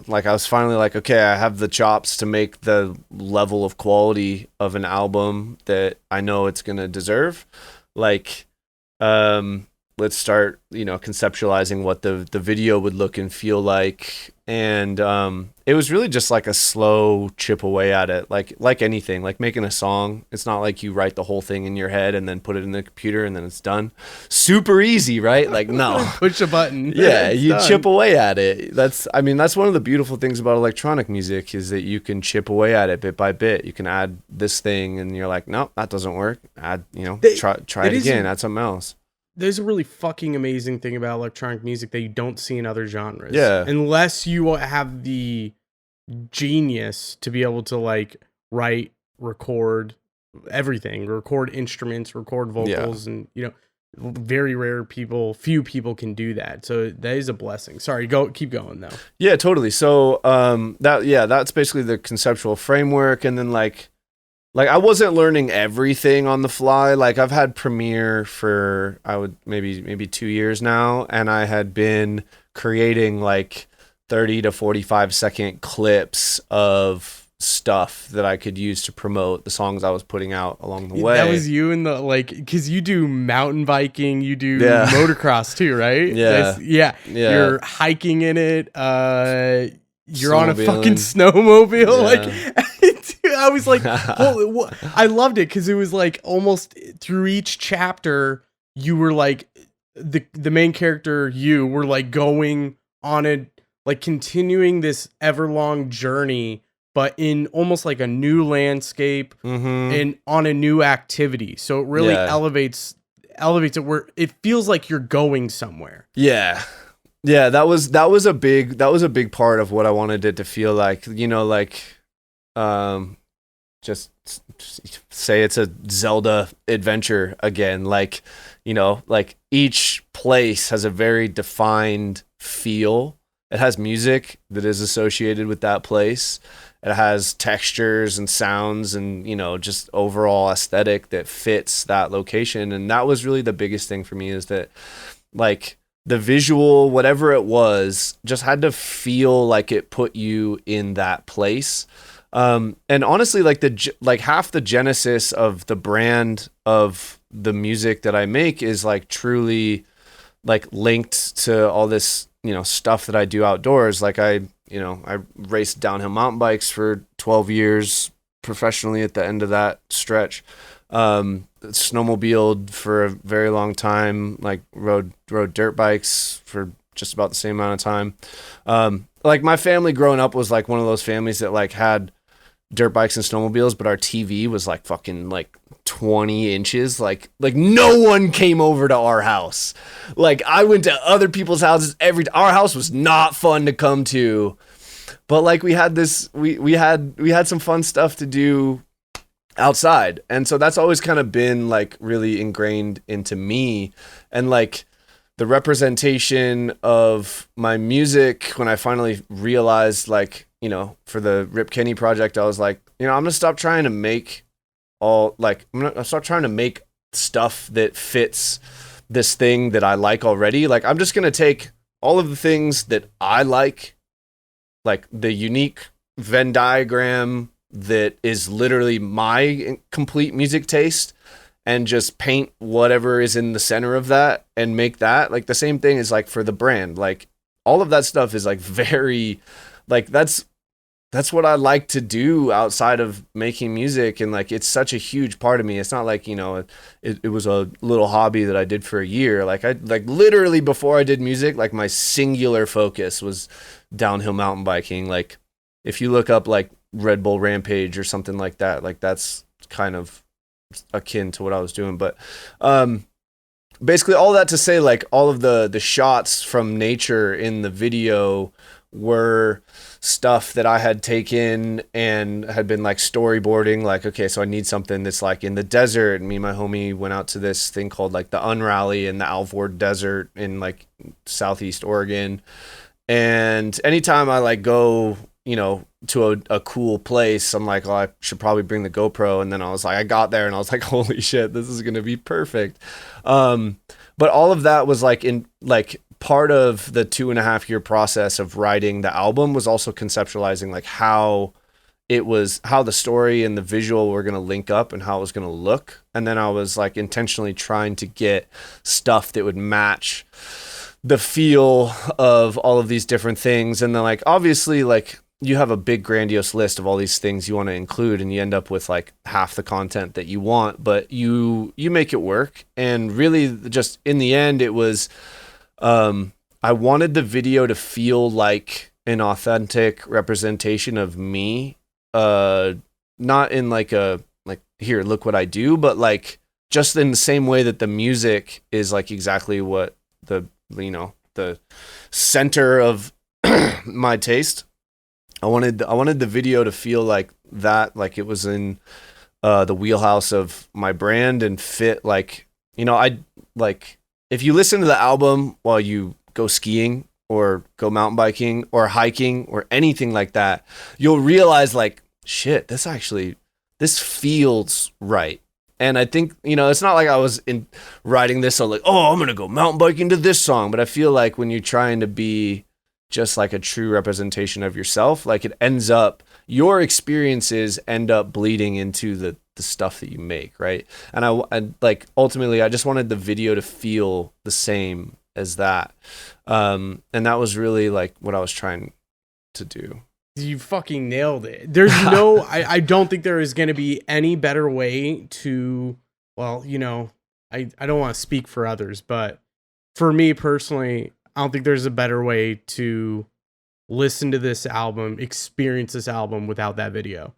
like I was finally like, okay, I have the chops to make the level of quality of an album that I know it's gonna deserve. Like let's start conceptualizing what the video would look and feel like. And it was really just like a slow chip away at it, like anything, like making a song. It's not like you write the whole thing in your head and then put it in the computer and then it's done. Super easy, right? Like, no. Push a button. Yeah, you chip away at it. That's one of the beautiful things about electronic music is that you can chip away at it bit by bit. You can add this thing and you're like, nope, that doesn't work. Add, try it again, add something else. There's a really fucking amazing thing about electronic music that you don't see in other genres. Yeah. Unless you have the genius to be able to like write, record everything, record instruments, record vocals, and very rare people, few people can do that. So that is a blessing. Sorry, keep going though. Yeah, totally. So that's basically the conceptual framework. And then like I wasn't learning everything on the fly. Like I've had Premiere for maybe 2 years now, and I had been creating like 30 to 45 second clips of stuff that I could use to promote the songs I was putting out along the way. That was you in the because you do mountain biking, you do motocross too, right? Yeah. You're hiking in it. You're on a fucking snowmobile. Like I was like, I loved it because it was like almost through each chapter, you were like the main character. You were like going on a like continuing this everlong journey, but in almost like a new landscape and on a new activity. So it really elevates it where it feels like you're going somewhere. Yeah. Yeah, that was a big part of what I wanted it to feel like. Just say it's a Zelda adventure again. Like each place has a very defined feel. It has music that is associated with that place. It has textures and sounds and, just overall aesthetic that fits that location. And that was really the biggest thing for me, is that like the visual, whatever it was, just had to feel like it put you in that place. And honestly, like half the genesis of the brand of the music that I make is like truly like linked to all this, stuff that I do outdoors. Like I raced downhill mountain bikes for 12 years professionally at the end of that stretch. Snowmobiled for a very long time, like rode dirt bikes for just about the same amount of time. Like my family growing up was like one of those families that like had dirt bikes and snowmobiles, but our TV was like fucking like 20 inches. Like no one came over to our house. Like I went to other people's houses our house was not fun to come to, but like we had some fun stuff to do outside. And so that's always kind of been like really ingrained into me. And like the representation of my music, when I finally realized like, for the Rip Kenny project, I was like, I'm gonna stop trying to make I'm gonna stop trying to make stuff that fits this thing that I like already. Like I'm just gonna take all of the things that I like the unique Venn diagram that is literally my complete music taste, and just paint whatever is in the center of that and make that. Like the same thing is like for the brand. Like all of that stuff is like very like that's that's what I like to do outside of making music. And like, it's such a huge part of me. It's not like, it was a little hobby that I did for a year. Like like literally before I did music, like my singular focus was downhill mountain biking. Like if you look up like Red Bull Rampage or something like that, like that's kind of akin to what I was doing. But, basically all that to say, like all of the shots from nature in the video were stuff that I had taken and had been like storyboarding, like, okay, so I need something that's like in the desert. And me and my homie went out to this thing called like the Unrally in the Alvord Desert in like Southeast Oregon. And anytime I like go, to a cool place, I'm like, oh, I should probably bring the GoPro. And then I was like, I got there and I was like, holy shit, this is going to be perfect. But all of that was like in like part of the 2.5 year process of writing the album was also conceptualizing like how the story and the visual were going to link up and how it was going to look. And then I was like intentionally trying to get stuff that would match the feel of all of these different things. And then like, obviously like you have a big grandiose list of all these things you want to include and you end up with like half the content that you want, but you make it work. And really just in the end, it was, I wanted the video to feel like an authentic representation of me. Not in like a, like, here, look what I do, but like just in the same way that the music is like exactly what the center of my taste. I wanted the video to feel like that, like it was in the wheelhouse of my brand and fit like, I like if you listen to the album while you go skiing or go mountain biking or hiking or anything like that, you'll realize like, shit, this feels right. And I think, it's not like I was writing this, so like, oh, I'm going to go mountain biking to this song. But I feel like when you're trying to be just like a true representation of yourself, like it ends up, your experiences end up bleeding into the stuff that you make, right? And I like, ultimately, I just wanted the video to feel the same as that. And that was really like what I was trying to do. You fucking nailed it. There's no, I don't think there is going to be any better way to, well, I don't want to speak for others, but for me personally, I don't think there's a better way to listen to this album, experience this album without that video.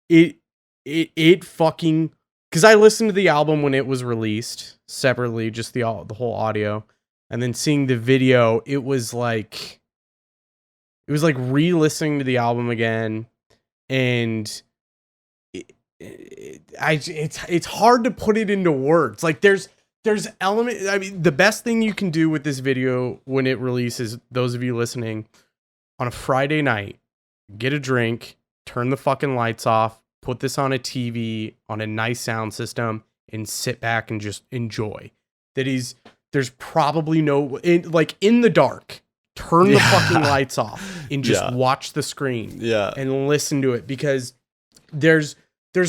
It fucking, because I listened to the album when it was released separately, just the whole audio, and then seeing the video, it was like re-listening to the album again, and it's hard to put it into words. Like there's element. I mean, the best thing you can do with this video when it releases, those of you listening, on a Friday night, get a drink, turn the fucking lights off, put this on a TV on a nice sound system, and sit back and just enjoy. There's probably no in the dark. Turn the fucking lights off and just watch the screen and listen to it, because there's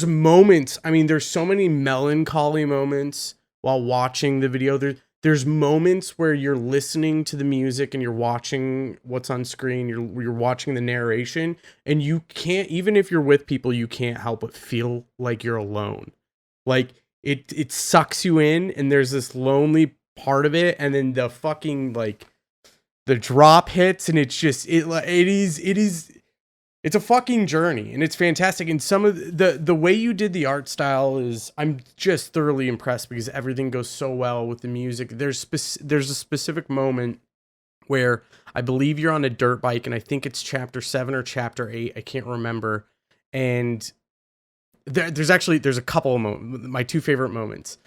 moments. I mean, there's so many melancholy moments while watching the video. There's moments where you're listening to the music and you're watching what's on screen. You're watching the narration, and you can't, even if you're with people, you can't help but feel like you're alone. Like it sucks you in, and there's this lonely part of it, and then the fucking like the drop hits, and it's just it's a fucking journey, and it's fantastic. And some of the way you did the art style is, I'm just thoroughly impressed, because everything goes so well with the music. There's a specific moment where I believe you're on a dirt bike, and I think it's chapter 7 or chapter 8, I can't remember. And there's a couple of moments, my two favorite moments.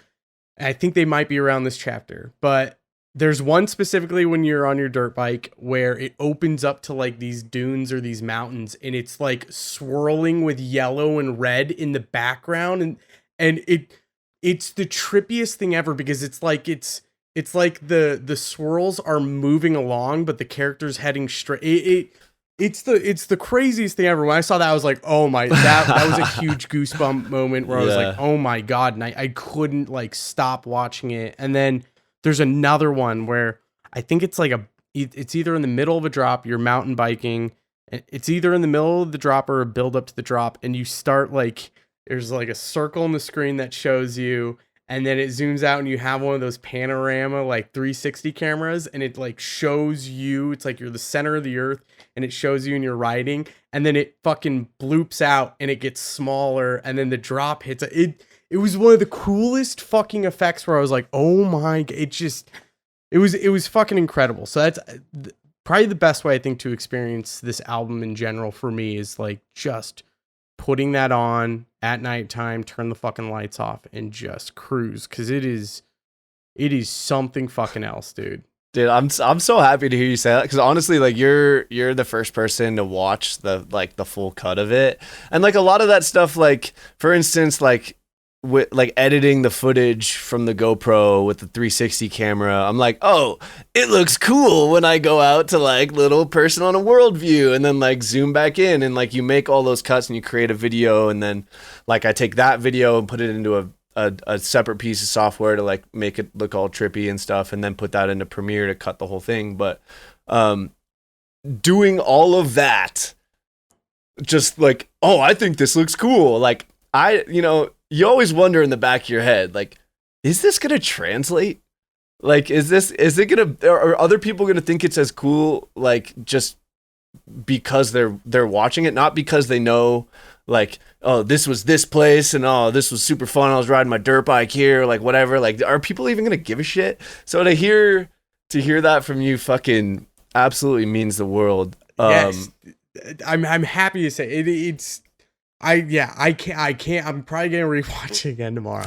And I think they might be around this chapter, but there's one specifically when you're on your dirt bike where it opens up to like these dunes or these mountains, and it's like swirling with yellow and red in the background, and it's the trippiest thing ever, because it's like the swirls are moving along, but the character's heading straight. It's the craziest thing ever. When I saw that, I was like, oh my, that was a huge goosebump moment where I was like, oh my God, and I couldn't like stop watching it. And then there's another one where I think it's like it's either in the middle of a drop, you're mountain biking, It's either in the middle of the drop or a build up to the drop, and you start like there's like a circle on the screen that shows you, and then it zooms out and you have one of those panorama like 360 cameras, and it like shows you, it's like you're the center of the earth, and it shows you and you're riding, and then it fucking bloops out and it gets smaller, and then the drop hits it. It was one of the coolest fucking effects where I was like, oh my god, it was fucking incredible. So that's probably the best way I think to experience this album in general for me is like just putting that on at nighttime, turn the fucking lights off, and just cruise, because it is something fucking else, dude. Dude, I'm so happy to hear you say that, because honestly, like you're the first person to watch the full cut of it, and like a lot of that stuff, like for instance, like with like editing the footage from the GoPro with the 360 camera, I'm like, oh, it looks cool when I go out to like little person on a world view, and then like zoom back in, and like you make all those cuts and you create a video, and then like I take that video and put it into a separate piece of software to like make it look all trippy and stuff, and then put that into Premiere to cut the whole thing. But doing all of that, just like, oh, I think this looks cool. Like you always wonder in the back of your head, like, is this gonna translate? Like, is it gonna, are other people gonna think it's as cool, like just because they're watching it, not because they know, like, oh, this was this place, and oh, this was super fun, I was riding my dirt bike here, like whatever. Like, are people even gonna give a shit? So to hear that from you fucking absolutely means the world. Yes, I'm happy to say it. I can't. I'm probably gonna rewatch it again tomorrow.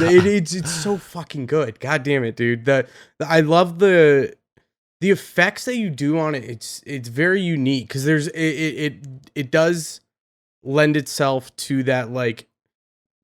It's so fucking good. God damn it, dude. I love the effects that you do on it. It's very unique, because it does lend itself to that like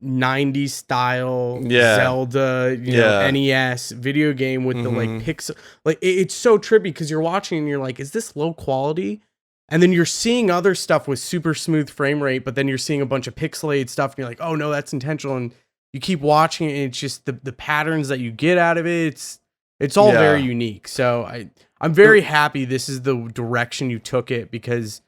90s style Zelda, you know, NES video game with the like pixel. Like it's so trippy, because you're watching and you're like, is this low quality? And then you're seeing other stuff with super smooth frame rate, but then you're seeing a bunch of pixelated stuff, and you're like, oh no, that's intentional. And you keep watching it, and it's just the patterns that you get out of it. It's all very unique. So I'm very happy this is the direction you took it, because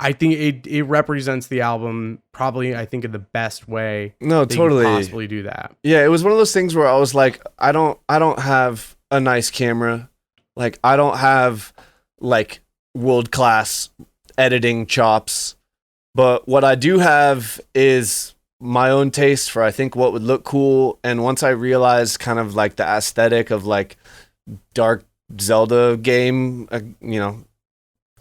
I think it represents the album probably, I think, in the best way. No, totally. You could possibly do that. Yeah, it was one of those things where I was like, I don't have a nice camera. Like, I don't have like world-class editing chops, but what I do have is my own taste for, I think, what would look cool. And once I realized kind of like the aesthetic of like dark Zelda game,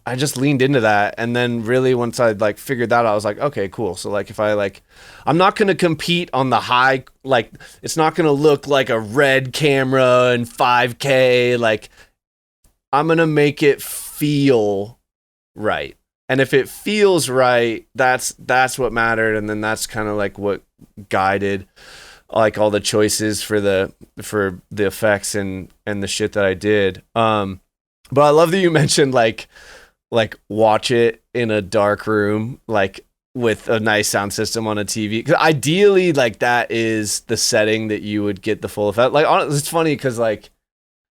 I just leaned into that. And then really once I like figured that out, I was like, okay, cool. So like if I like, I'm not going to compete on the high, like it's not going to look like a red camera and 5K. Like I'm going to make it feel right. And if it feels right, that's what mattered. And then that's kind of like what guided like all the choices for the effects and the shit that I did. But I love that you mentioned like watch it in a dark room, like with a nice sound system on a TV. 'Cause ideally, like that is the setting that you would get the full effect. Like it's funny because like,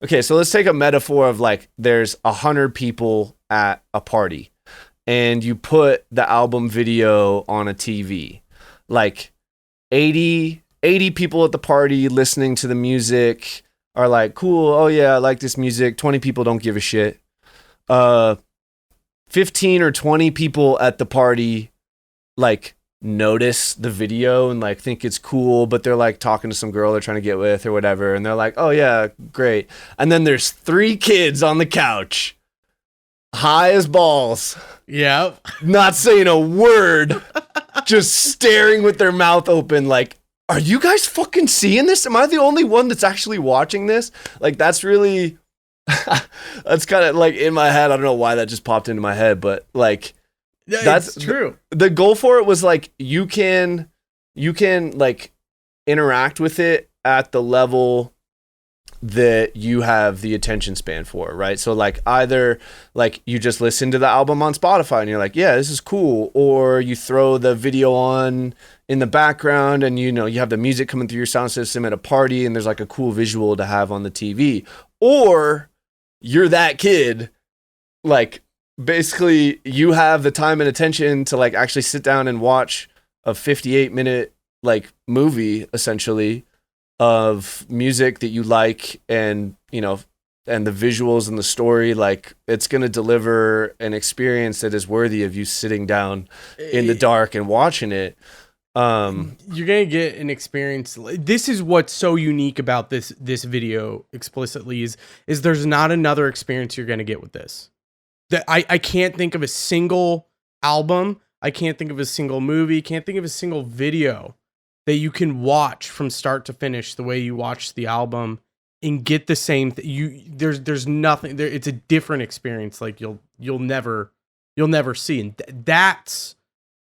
okay, so let's take a metaphor of like there's 100 people at a party, and you put the album video on a TV, like 80 people at the party listening to the music are like, cool, oh yeah, I like this music. 20 people don't give a shit. 15 or 20 people at the party like notice the video and like think it's cool, but they're like talking to some girl they're trying to get with or whatever, and they're like, oh yeah, great. And then there's 3 kids on the couch, high as balls, not saying a word, just staring with their mouth open like, are you guys fucking seeing this? Am I the only one that's actually watching this? Like that's really that's kind of like in my head. I don't know why that just popped into my head, but like that's true. The goal for it was like you can like interact with it at the level that you have the attention span for, right? So like either like you just listen to the album on Spotify and you're like, yeah, this is cool, or you throw the video on in the background and you have the music coming through your sound system at a party and there's like a cool visual to have on the TV, or you're that kid like basically you have the time and attention to like actually sit down and watch a 58-minute like movie essentially of music that you like, and you know, and the visuals and the story, like it's going to deliver an experience that is worthy of you sitting down in the dark and watching it. You're gonna get an experience. This is what's so unique about this video explicitly is there's not another experience you're gonna get with this. That I can't think of a single album, I can't think of a single movie, can't think of a single video that you can watch from start to finish the way you watch the album and get the same there's nothing there. It's a different experience like you'll never see, and that's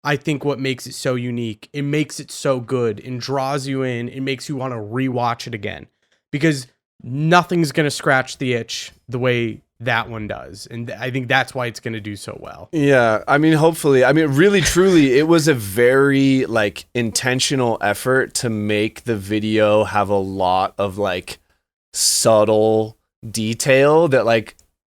I think what makes it so unique. It makes it so good and draws you in. It makes you want to rewatch it again because nothing's going to scratch the itch the way that one does. And I think that's why it's going to do so well. Yeah, I mean, hopefully. I mean, really, truly, it was a very like intentional effort to make the video have a lot of like subtle detail that like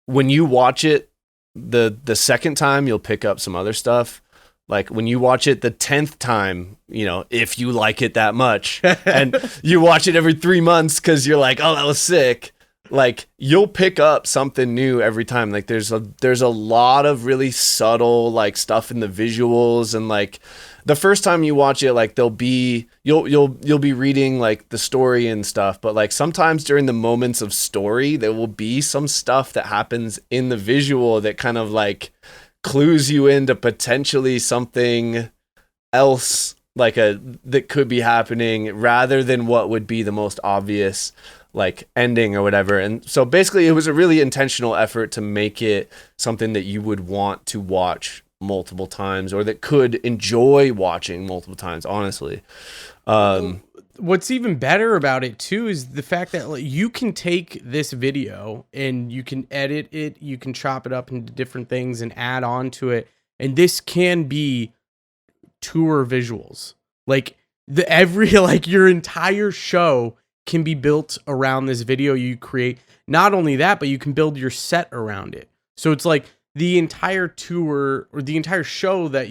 when you watch it the second time, you'll pick up some other stuff. Like when you watch it the 10th time, you know, if you like it that much, and you watch it every 3 months because you're like, oh, that was sick. Like you'll pick up something new every time. Like there's a lot of really subtle like stuff in the visuals, and like the first time you watch it, like you'll be reading like the story and stuff, but like sometimes during the moments of story, there will be some stuff that happens in the visual that kind of like clues you into potentially something else like that could be happening rather than what would be the most obvious like ending or whatever. And so basically it was a really intentional effort to make it something that you would want to watch multiple times, or that could enjoy watching multiple times, honestly. What's even better about it too is the fact that like, you can take this video and you can edit it, you can chop it up into different things and add on to it, and this can be tour visuals. Like like your entire show can be built around this video you create. Not only that, but you can build your set around it. So it's like the entire tour or the entire show that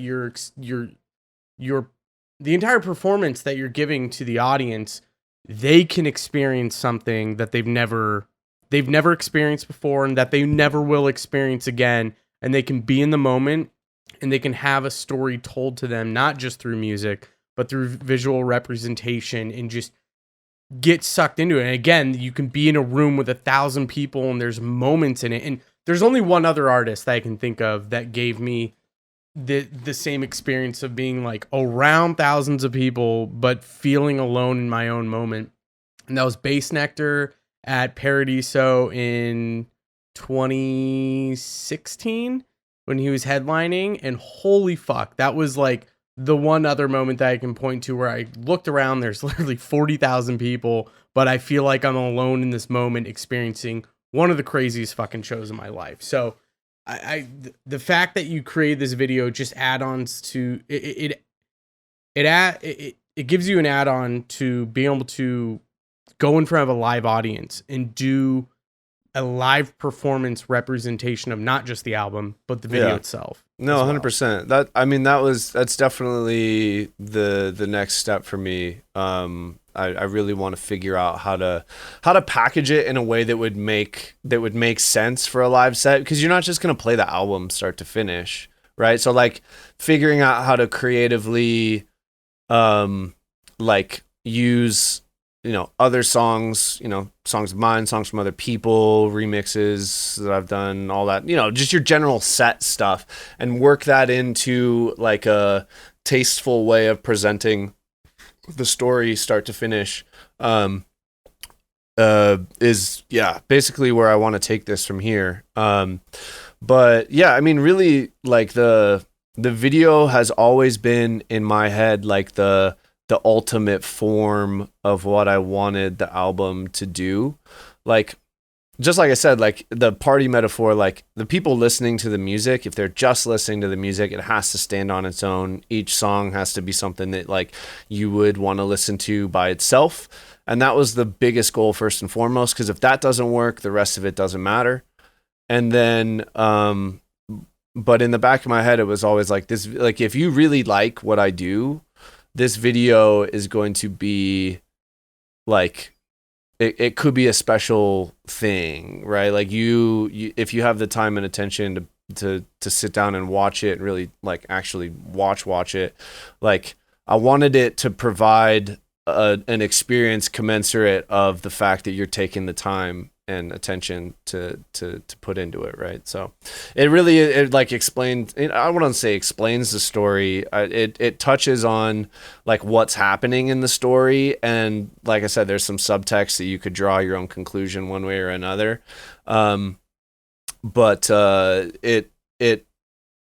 the entire performance that you're giving to the audience, they can experience something that they've never experienced before and that they never will experience again. And they can be in the moment and they can have a story told to them, not just through music, but through visual representation, and just get sucked into it. And again, you can be in a room with 1,000 people and there's moments in it. And there's only one other artist that I can think of that gave me the same experience of being like around thousands of people but feeling alone in my own moment, and that was Bass Nectar at Paradiso in 2016 when he was headlining. And holy fuck, that was like the one other moment that I can point to where I looked around, there's literally 40,000 people, but I feel like I'm alone in this moment experiencing one of the craziest fucking shows of my life. So the fact that you create this video just add-ons to it gives you an add-on to being able to go in front of a live audience and do a live performance representation of not just the album but the video itself. No, 100%. That's definitely the next step for me. I really want to figure out how to package it in a way that would make sense for a live set, because you're not just going to play the album start to finish, right? So like figuring out how to creatively like use, you know, other songs, you know, songs of mine, songs from other people, remixes that I've done, all that, you know, just your general set stuff, and work that into like a tasteful way of presenting the story start to finish, is basically where I want to take this from here. But yeah, I mean, really, like the video has always been in my head like the ultimate form of what I wanted the album to do. Like, just like I said, like the party metaphor, like the people listening to the music, if they're just listening to the music, it has to stand on its own. Each song has to be something that like you would want to listen to by itself. And that was the biggest goal first and foremost, because if that doesn't work, the rest of it doesn't matter. And then but in the back of my head, it was always like this, like, if you really like what I do, this video is going to be like, it could be a special thing, right? Like you if you have the time and attention to sit down and watch it and really like actually watch it, like I wanted it to provide an experience commensurate of the fact that you're taking the time and attention to put into it, right? So it really, it like explains, I wouldn't say explains the story, it touches on like what's happening in the story, and like I said, there's some subtext that you could draw your own conclusion one way or another, but it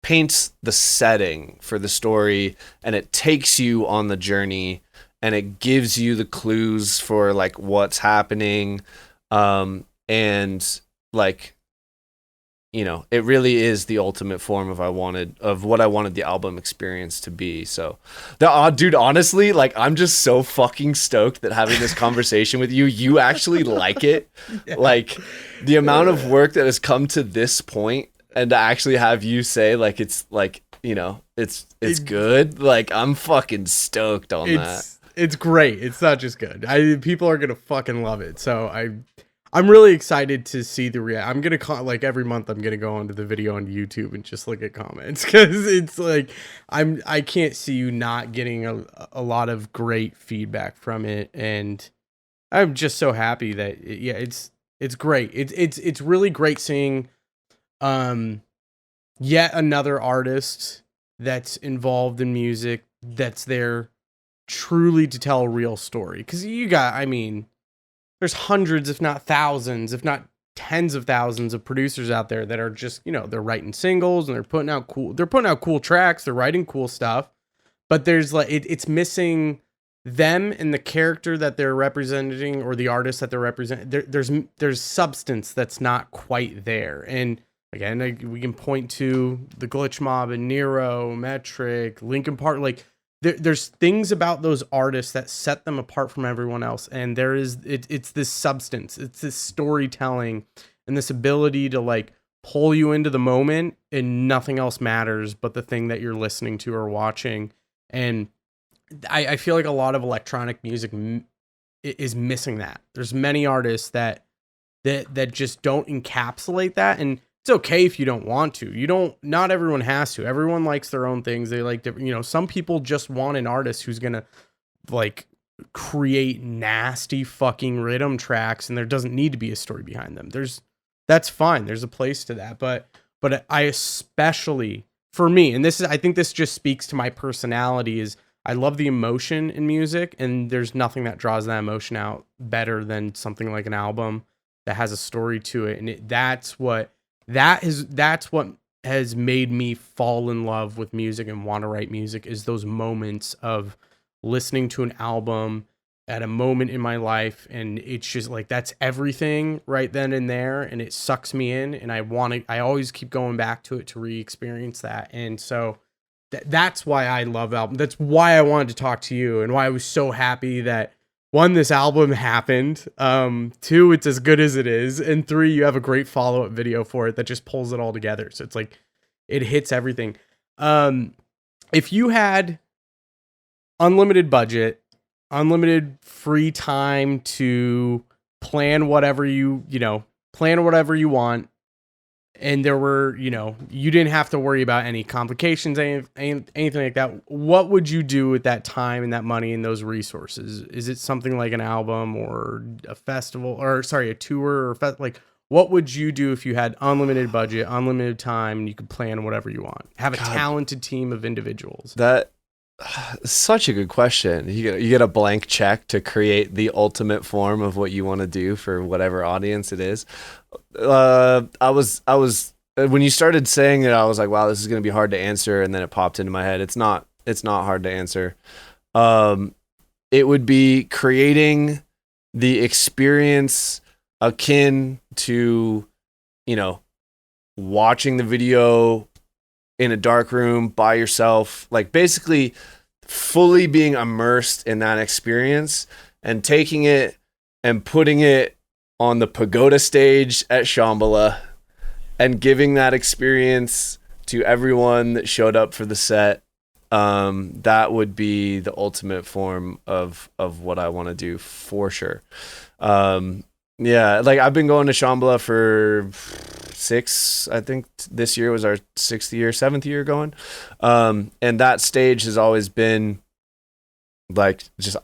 paints the setting for the story, and it takes you on the journey, and it gives you the clues for like what's happening, and like, you know, it really is the ultimate form of what I wanted the album experience to be. So dude, honestly, like I'm just so fucking stoked that having this conversation with you actually like it. Yeah. Like the amount of work that has come to this point, and to actually have you say like it's like, you know, it's good, like I'm fucking stoked on that. It's great. It's not just good. People are gonna fucking love it. So I'm really excited to see the I'm gonna like every month I'm gonna go onto the video on YouTube and just look at comments, because it's like I can't see you not getting a lot of great feedback from it, and I'm just so happy that it's great. It's really great seeing yet another artist that's involved in music that's there truly to tell a real story. Because I mean, there's hundreds, if not thousands, if not tens of thousands of producers out there that are just, you know, they're writing singles and they're putting out cool tracks, they're writing cool stuff, but there's like, it's missing them and the character that they're representing, or the artist that they're representing. There's substance that's not quite there. And again, we can point to the Glitch Mob and Nero, Metric, Linkin Park, like, there's things about those artists that set them apart from everyone else, and it's this substance, it's this storytelling, and this ability to like pull you into the moment, and nothing else matters but the thing that you're listening to or watching. And I feel like a lot of electronic music is missing that. There's many artists that just don't encapsulate that, and it's okay if you don't want to. Not everyone has to. Everyone likes their own things. They like different, you know, some people just want an artist who's going to like create nasty fucking rhythm tracks, and there doesn't need to be a story behind them. That's fine. There's a place to that. But I especially, for me, and I think this just speaks to my personality, is I love the emotion in music, and there's nothing that draws that emotion out better than something like an album that has a story to it. And that's what has made me fall in love with music and want to write music, is those moments of listening to an album at a moment in my life, and it's just like, that's everything right then and there, and it sucks me in, and I always keep going back to it to re-experience that. And so that's why I love albums. That's why I wanted to talk to you, and why I was so happy that, one, this album happened, 2, it's as good as it is, and 3, you have a great follow-up video for it that just pulls it all together. So it's like, it hits everything. If you had unlimited budget, unlimited free time to plan whatever you want, and there were, you know, you didn't have to worry about any complications, anything like that, what would you do with that time and that money and those resources? Is it something like an album, or a festival, or a tour, or like, what would you do if you had unlimited budget, unlimited time, and you could plan whatever you want? Have a talented team of individuals. That such a good question. You get a blank check to create the ultimate form of what you want to do for whatever audience it is. I was when you started saying it, I was like, wow, this is going to be hard to answer. And then it popped into my head. It's not hard to answer. It would be creating the experience akin to, you know, watching the video in a dark room by yourself, like basically fully being immersed in that experience, and taking it and putting it on the pagoda stage at Shambhala, and giving that experience to everyone that showed up for the set. That would be the ultimate form of what I want to do for sure. Yeah, like I've been going to Shambhala for 6, I think this year was our 7th year going. And that stage has always been like just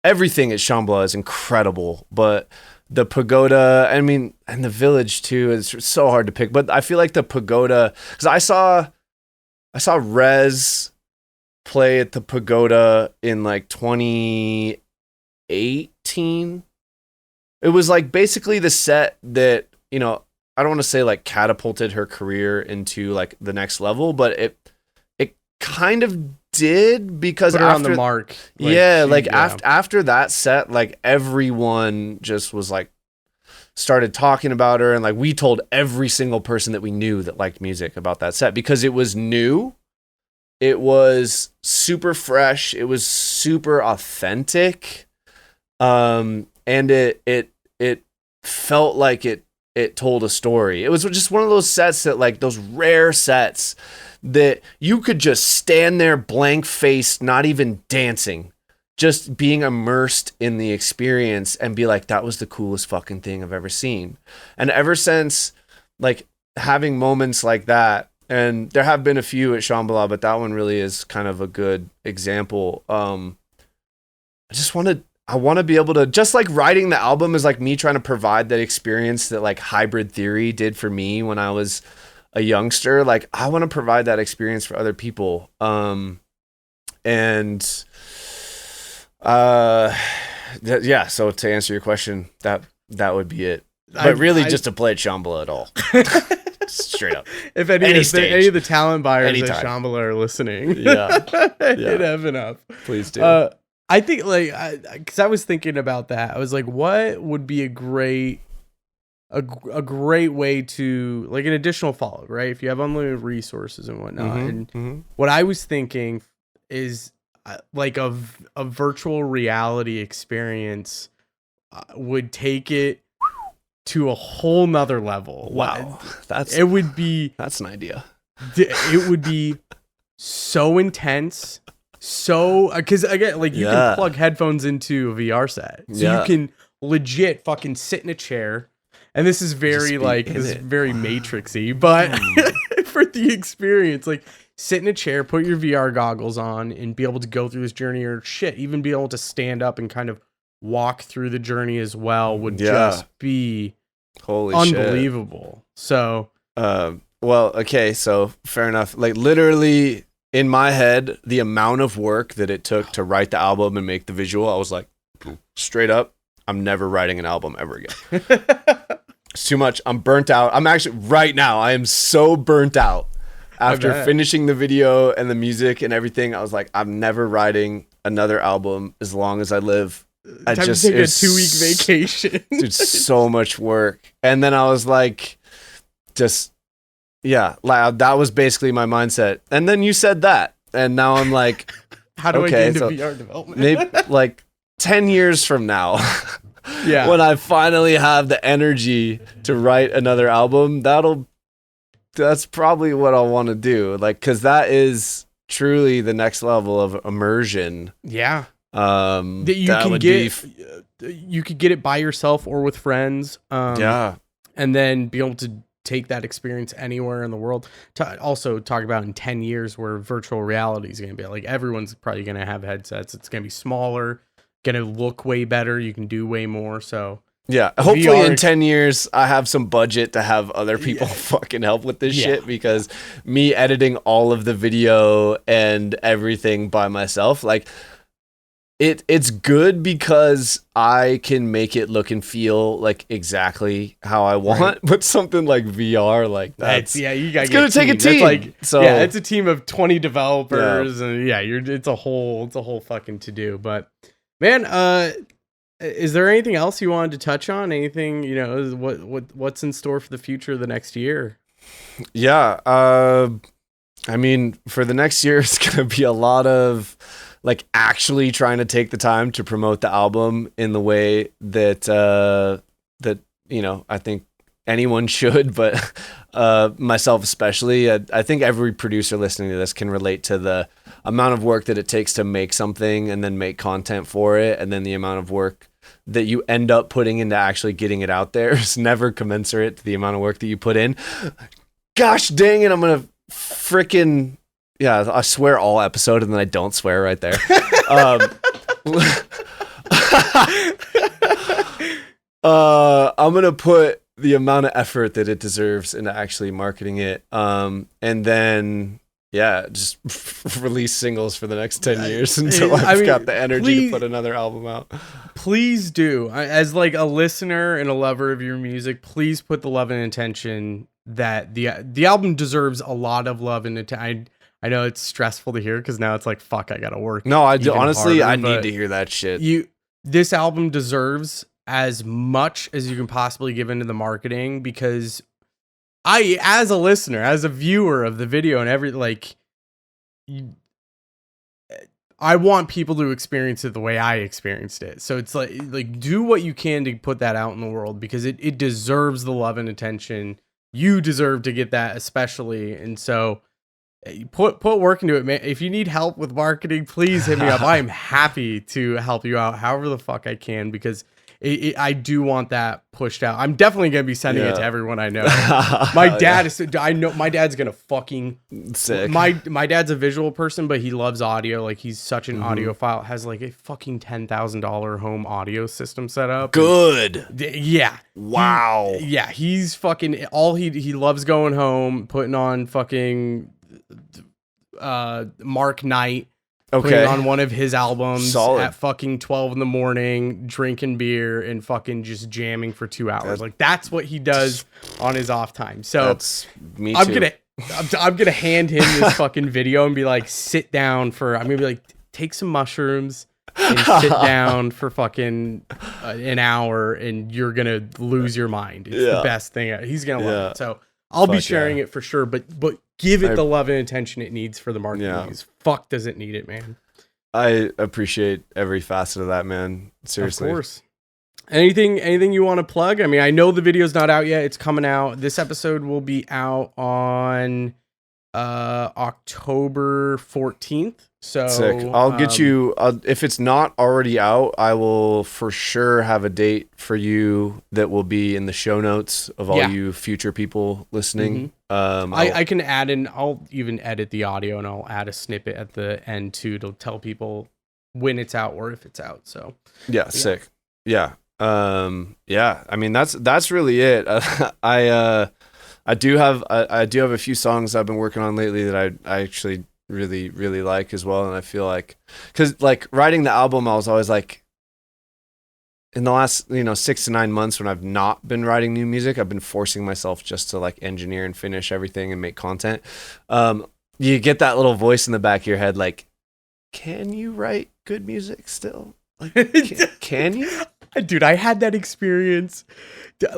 everything at Shambhala is incredible, but the pagoda, I mean, and the village too, is so hard to pick. But I feel like the pagoda, because I saw Rez play at the pagoda in like 2018. It was like basically the set that, you know, I don't want to say like catapulted her career into like the next level, but it kind of did, because Put her after on the mark. After that set, like everyone just was like started talking about her, and like we told every single person that we knew that liked music about that set, because it was new, it was super fresh, it was super authentic, and it felt like it told a story. It was just one of those sets that, like, those rare sets that you could just stand there blank faced, not even dancing, just being immersed in the experience and be like, that was the coolest fucking thing I've ever seen. And ever since, like, having moments like that, and there have been a few at Shambhala, but that one really is kind of a good example. I want to be able to, just like writing the album is like me trying to provide that experience that like Hybrid Theory did for me when I was a youngster. Like, I want to provide that experience for other people. Yeah, so to answer your question, that would be it. But really just to play at Shambhala at all. Straight up. If any of the talent buyers Anytime. at Shambhala are listening, hit Evan up. Please do. I think, like, because I was thinking about that. I was like, what would be a great way to, like, an additional follow, right? If you have unlimited resources and whatnot. What I was thinking is like a virtual reality experience would take it to a whole nother level. Wow. That's an idea. It would be so intense. So, because again, like, you can plug headphones into a VR set, so you can legit fucking sit in a chair, and this is very very Matrixy, but for the experience, like, sit in a chair, put your VR goggles on, and be able to go through this journey, or even be able to stand up and kind of walk through the journey as well would just be unbelievable. Shit. So, well, okay, so fair enough. Like, literally, in my head, the amount of work that it took to write the album and make the visual, I was like, straight up, I'm never writing an album ever again. It's too much. I'm burnt out. I'm actually, right now, I am so burnt out. After finishing the video and the music and everything, I was like, I'm never writing another album as long as I live. Time to take a 2-week vacation. Dude, so much work. And then I was like, yeah, that was basically my mindset. And then you said that. And now I'm like, how do I get into VR development? Maybe like 10 years from now, yeah, when I finally have the energy to write another album, that's probably what I'll want to do. Like, because that is truly the next level of immersion. Yeah. You could get it by yourself or with friends. And then be able to take that experience anywhere in the world. Also talk about in 10 years where virtual reality is going to be, like, everyone's probably going to have headsets. It's going to be smaller, going to look way better. You can do way more. So yeah, hopefully in 10 years, I have some budget to have other people fucking help with this shit, because me editing all of the video and everything by myself, like, it's good because I can make it look and feel like exactly how I want. Right. But something like VR, like it's gonna take a team. It's a team of 20 developers, and it's a whole fucking to do. But man, is there anything else you wanted to touch on? Anything, what's in store for the future of the next year? Yeah, I mean, for the next year, it's gonna be a lot of, like, actually trying to take the time to promote the album in the way that I think anyone should, but myself especially. I think every producer listening to this can relate to the amount of work that it takes to make something and then make content for it, and then the amount of work that you end up putting into actually getting it out there is never commensurate to the amount of work that you put in. Gosh dang it, I'm gonna freaking I swear all episode and then I don't swear right there. I'm gonna put the amount of effort that it deserves into actually marketing it, and then just release singles for the next 10 years until I've got the energy to put another album out. Please do. As like a listener and a lover of your music, please put the love and attention that the album deserves. A lot of love and attention. I know it's stressful to hear because now it's like, fuck, I gotta work. No, I do. Honestly, I need to hear that shit. This album deserves as much as you can possibly give into the marketing, because as a listener, as a viewer of the video and I want people to experience it the way I experienced it. So it's like do what you can to put that out in the world, because it deserves the love and attention. You deserve to get that especially. And so put work into it, man. If you need help with marketing, please hit me up. I am happy to help you out however the fuck I can, because I do want that pushed out. I'm definitely going to be sending it to everyone I know. My dad I know my dad's going to fucking sick. My dad's a visual person, but he loves audio. Like, he's such an audiophile, has like a fucking $10,000 home audio system set up. Good. Yeah. Wow. He's fucking he loves going home, putting on fucking Mark Knight. Putting on one of his albums at fucking 12 in the morning, drinking beer and fucking just jamming for 2 hours. That's what he does on his off time. So that's me too. I'm gonna hand him this fucking video and be like, sit down I'm gonna be like, take some mushrooms and sit down for fucking an hour and you're gonna lose your mind. It's the best thing. He's gonna love it. So I'll be sharing it for sure, but give it the love and attention it needs for the marketing. Fuck, does it need it, man? I appreciate every facet of that, man. Seriously. Of course. Anything you want to plug? I mean, I know the video's not out yet. It's coming out. This episode will be out on October 14th. So sick. I'll get you, if it's not already out, I will for sure have a date for you that will be in the show notes of all you future people listening. I can add in, I'll even edit the audio and I'll add a snippet at the end too to tell people when it's out or if it's out. So sick. Yeah. I mean, that's really it. I do have a few songs I've been working on lately that I actually really, really like as well. And I feel like, cause like writing the album, I was always like, in the last, 6 to 9 months when I've not been writing new music, I've been forcing myself just to like engineer and finish everything and make content. You get that little voice in the back of your head, like, can you write good music still? Like, can you? Dude, I had that experience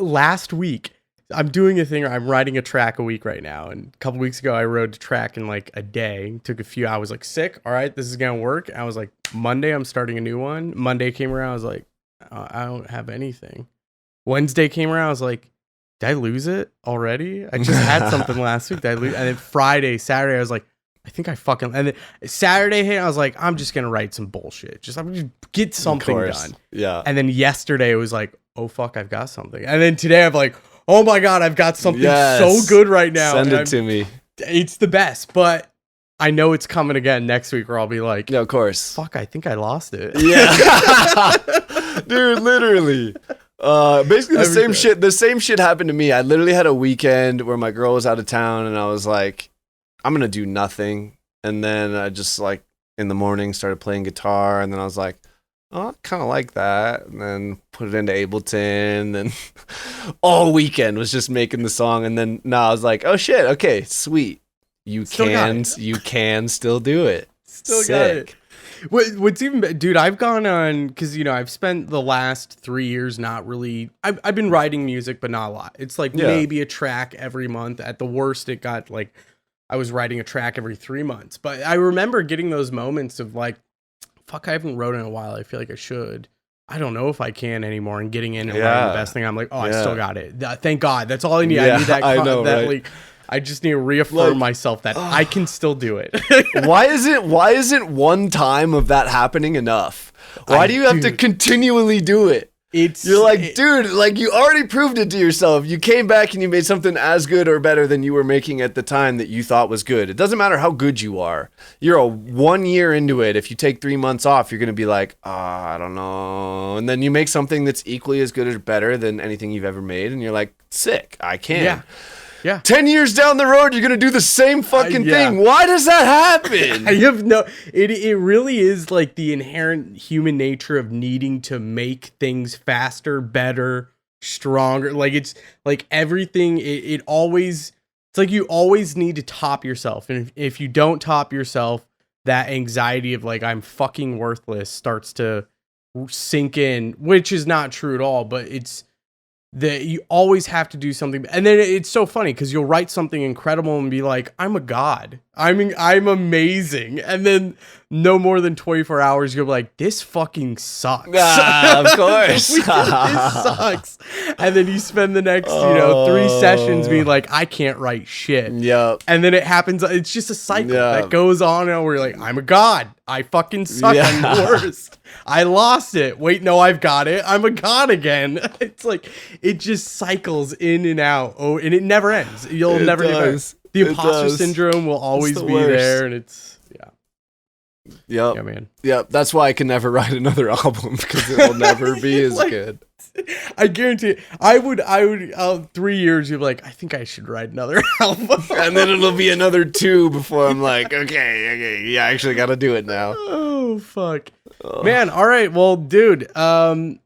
last week. I'm doing a thing, I'm writing a track a week right now. And a couple weeks ago, I wrote a track in like a day. Took a few hours, like, sick. All right, this is going to work. And I was like, Monday, I'm starting a new one. Monday came around, I was like, I don't have anything. Wednesday came around, I was like, did I lose it already? I just had something last week. Did I lose? And then Friday, Saturday, I was like, I think I fucking. And then Saturday hit, I was like, I'm just gonna write some bullshit. I'm just get something done. Yeah. And then yesterday it was like, oh fuck, I've got something. And then today I'm like, oh my god, I've got something so good right now. Send it to me. It's the best, but I know it's coming again next week where I'll be like, yeah, of course. Fuck, I think I lost it. Yeah. Dude, literally. Basically the same shit happened to me. I literally had a weekend where my girl was out of town and I was like, I'm gonna do nothing. And then I just like in the morning started playing guitar and then I was like, oh, I kind of like that. And then put it into Ableton and all weekend was just making the song. And then I was like, oh shit, okay, sweet. You can still do it. Still sick. Got it. What's even, dude, I've gone on, because, I've spent the last 3 years not really, I've been writing music, but not a lot. It's like maybe a track every month. At the worst, it got like, I was writing a track every 3 months. But I remember getting those moments of like, fuck, I haven't wrote in a while. I feel like I should. I don't know if I can anymore, and getting in and Yeah. writing the best thing. I'm like, oh, I Yeah. still got it. Thank God. That's all I need. Yeah, I need that. I know, right? like, I just need to reaffirm Like, myself that I can still do it. Why isn't one time of that happening enough? Why do you have to dude. continually do it? You're like, dude, like you already proved it to yourself. You came back and you made something as good or better than you were making at the time that you thought was good. It doesn't matter how good you are. You're 1 year into it. If you take 3 months off, you're going to be like, I don't know. And then you make something that's equally as good or better than anything you've ever made. And you're like, sick, I can. Yeah. Yeah. 10 years down the road, you're going to do the same fucking thing. Why does that happen? I have no, it really is like the inherent human nature of needing to make things faster, better, stronger. Like it's like everything, it always, it's like you always need to top yourself. And if you don't top yourself, that anxiety of like, I'm fucking worthless starts to sink in, which is not true at all, but it's, that you always have to do something. And then it's so funny because you'll write something incredible and be like, I'm a god. I mean, I'm amazing. And then no more than 24 hours, you're like, this fucking sucks. Of course. This sucks. And then you spend the next, 3 sessions being like, I can't write shit. Yep. And then it happens. It's just a cycle Yeah. that goes on and we're like, I'm a god. I fucking suck. Yeah. I'm the worst. I lost it. Wait, no, I've got it. I'm a god again. It's like, it just cycles in and out. Oh, and it never ends. You'll never get better. The imposter syndrome will always be there. And it's, Yep. Yeah, man. Yep. That's why I can never write another album because it will never be as Like, good. I guarantee it. I would 3 years, you'd be like, I think I should write another album. And then it'll be another 2 before I'm like, okay, yeah, I actually got to do it now. Oh, fuck. Man, all right. Well, dude, I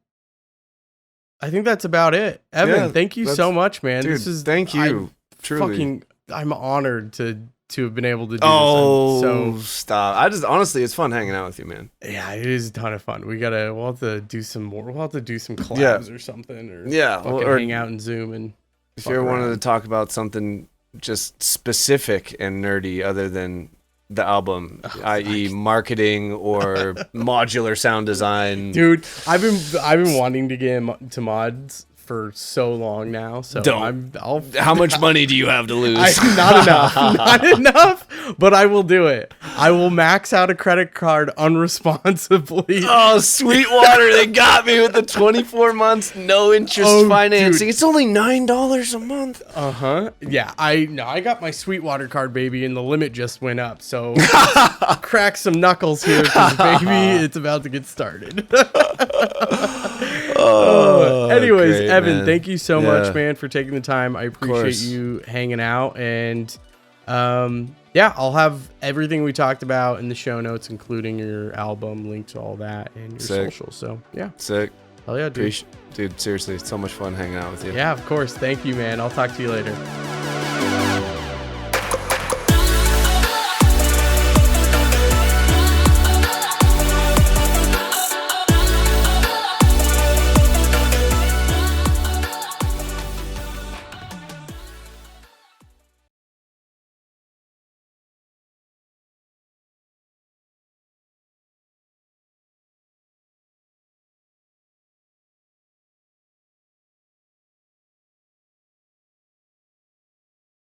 think that's about it. Evan, Yeah, thank you so much, man. Dude, This is thank you. Truly. I'm honored to have been able to do Oh, this. stop. Honestly, it's fun hanging out with you, man. Yeah, it is a ton of fun. We'll have to do some more. We'll have to do some collabs or something, or fucking or hang out and Zoom. And if you ever wanted to talk about something just specific and nerdy other than the album, i.e. marketing or modular sound design. Dude, I've been wanting to get into mods for so long now. So How much money do you have to lose? Not enough, but I will do it. I will max out a credit card unresponsibly. Oh, Sweetwater, they got me with the 24 months, no interest financing. Dude. It's only $9 a month. Yeah, I got my Sweetwater card, baby, and the limit just went up. So crack some knuckles here, because baby, it's about to get started. Anyways, great, Evan, man. thank you so much, man, for taking the time. I appreciate you hanging out, and I'll have everything we talked about in the show notes, including your album, link to all that, and your socials. So yeah, sick. Hell yeah, dude. Dude, seriously, it's so much fun hanging out with you. Yeah, of course. Thank you, man. I'll talk to you later.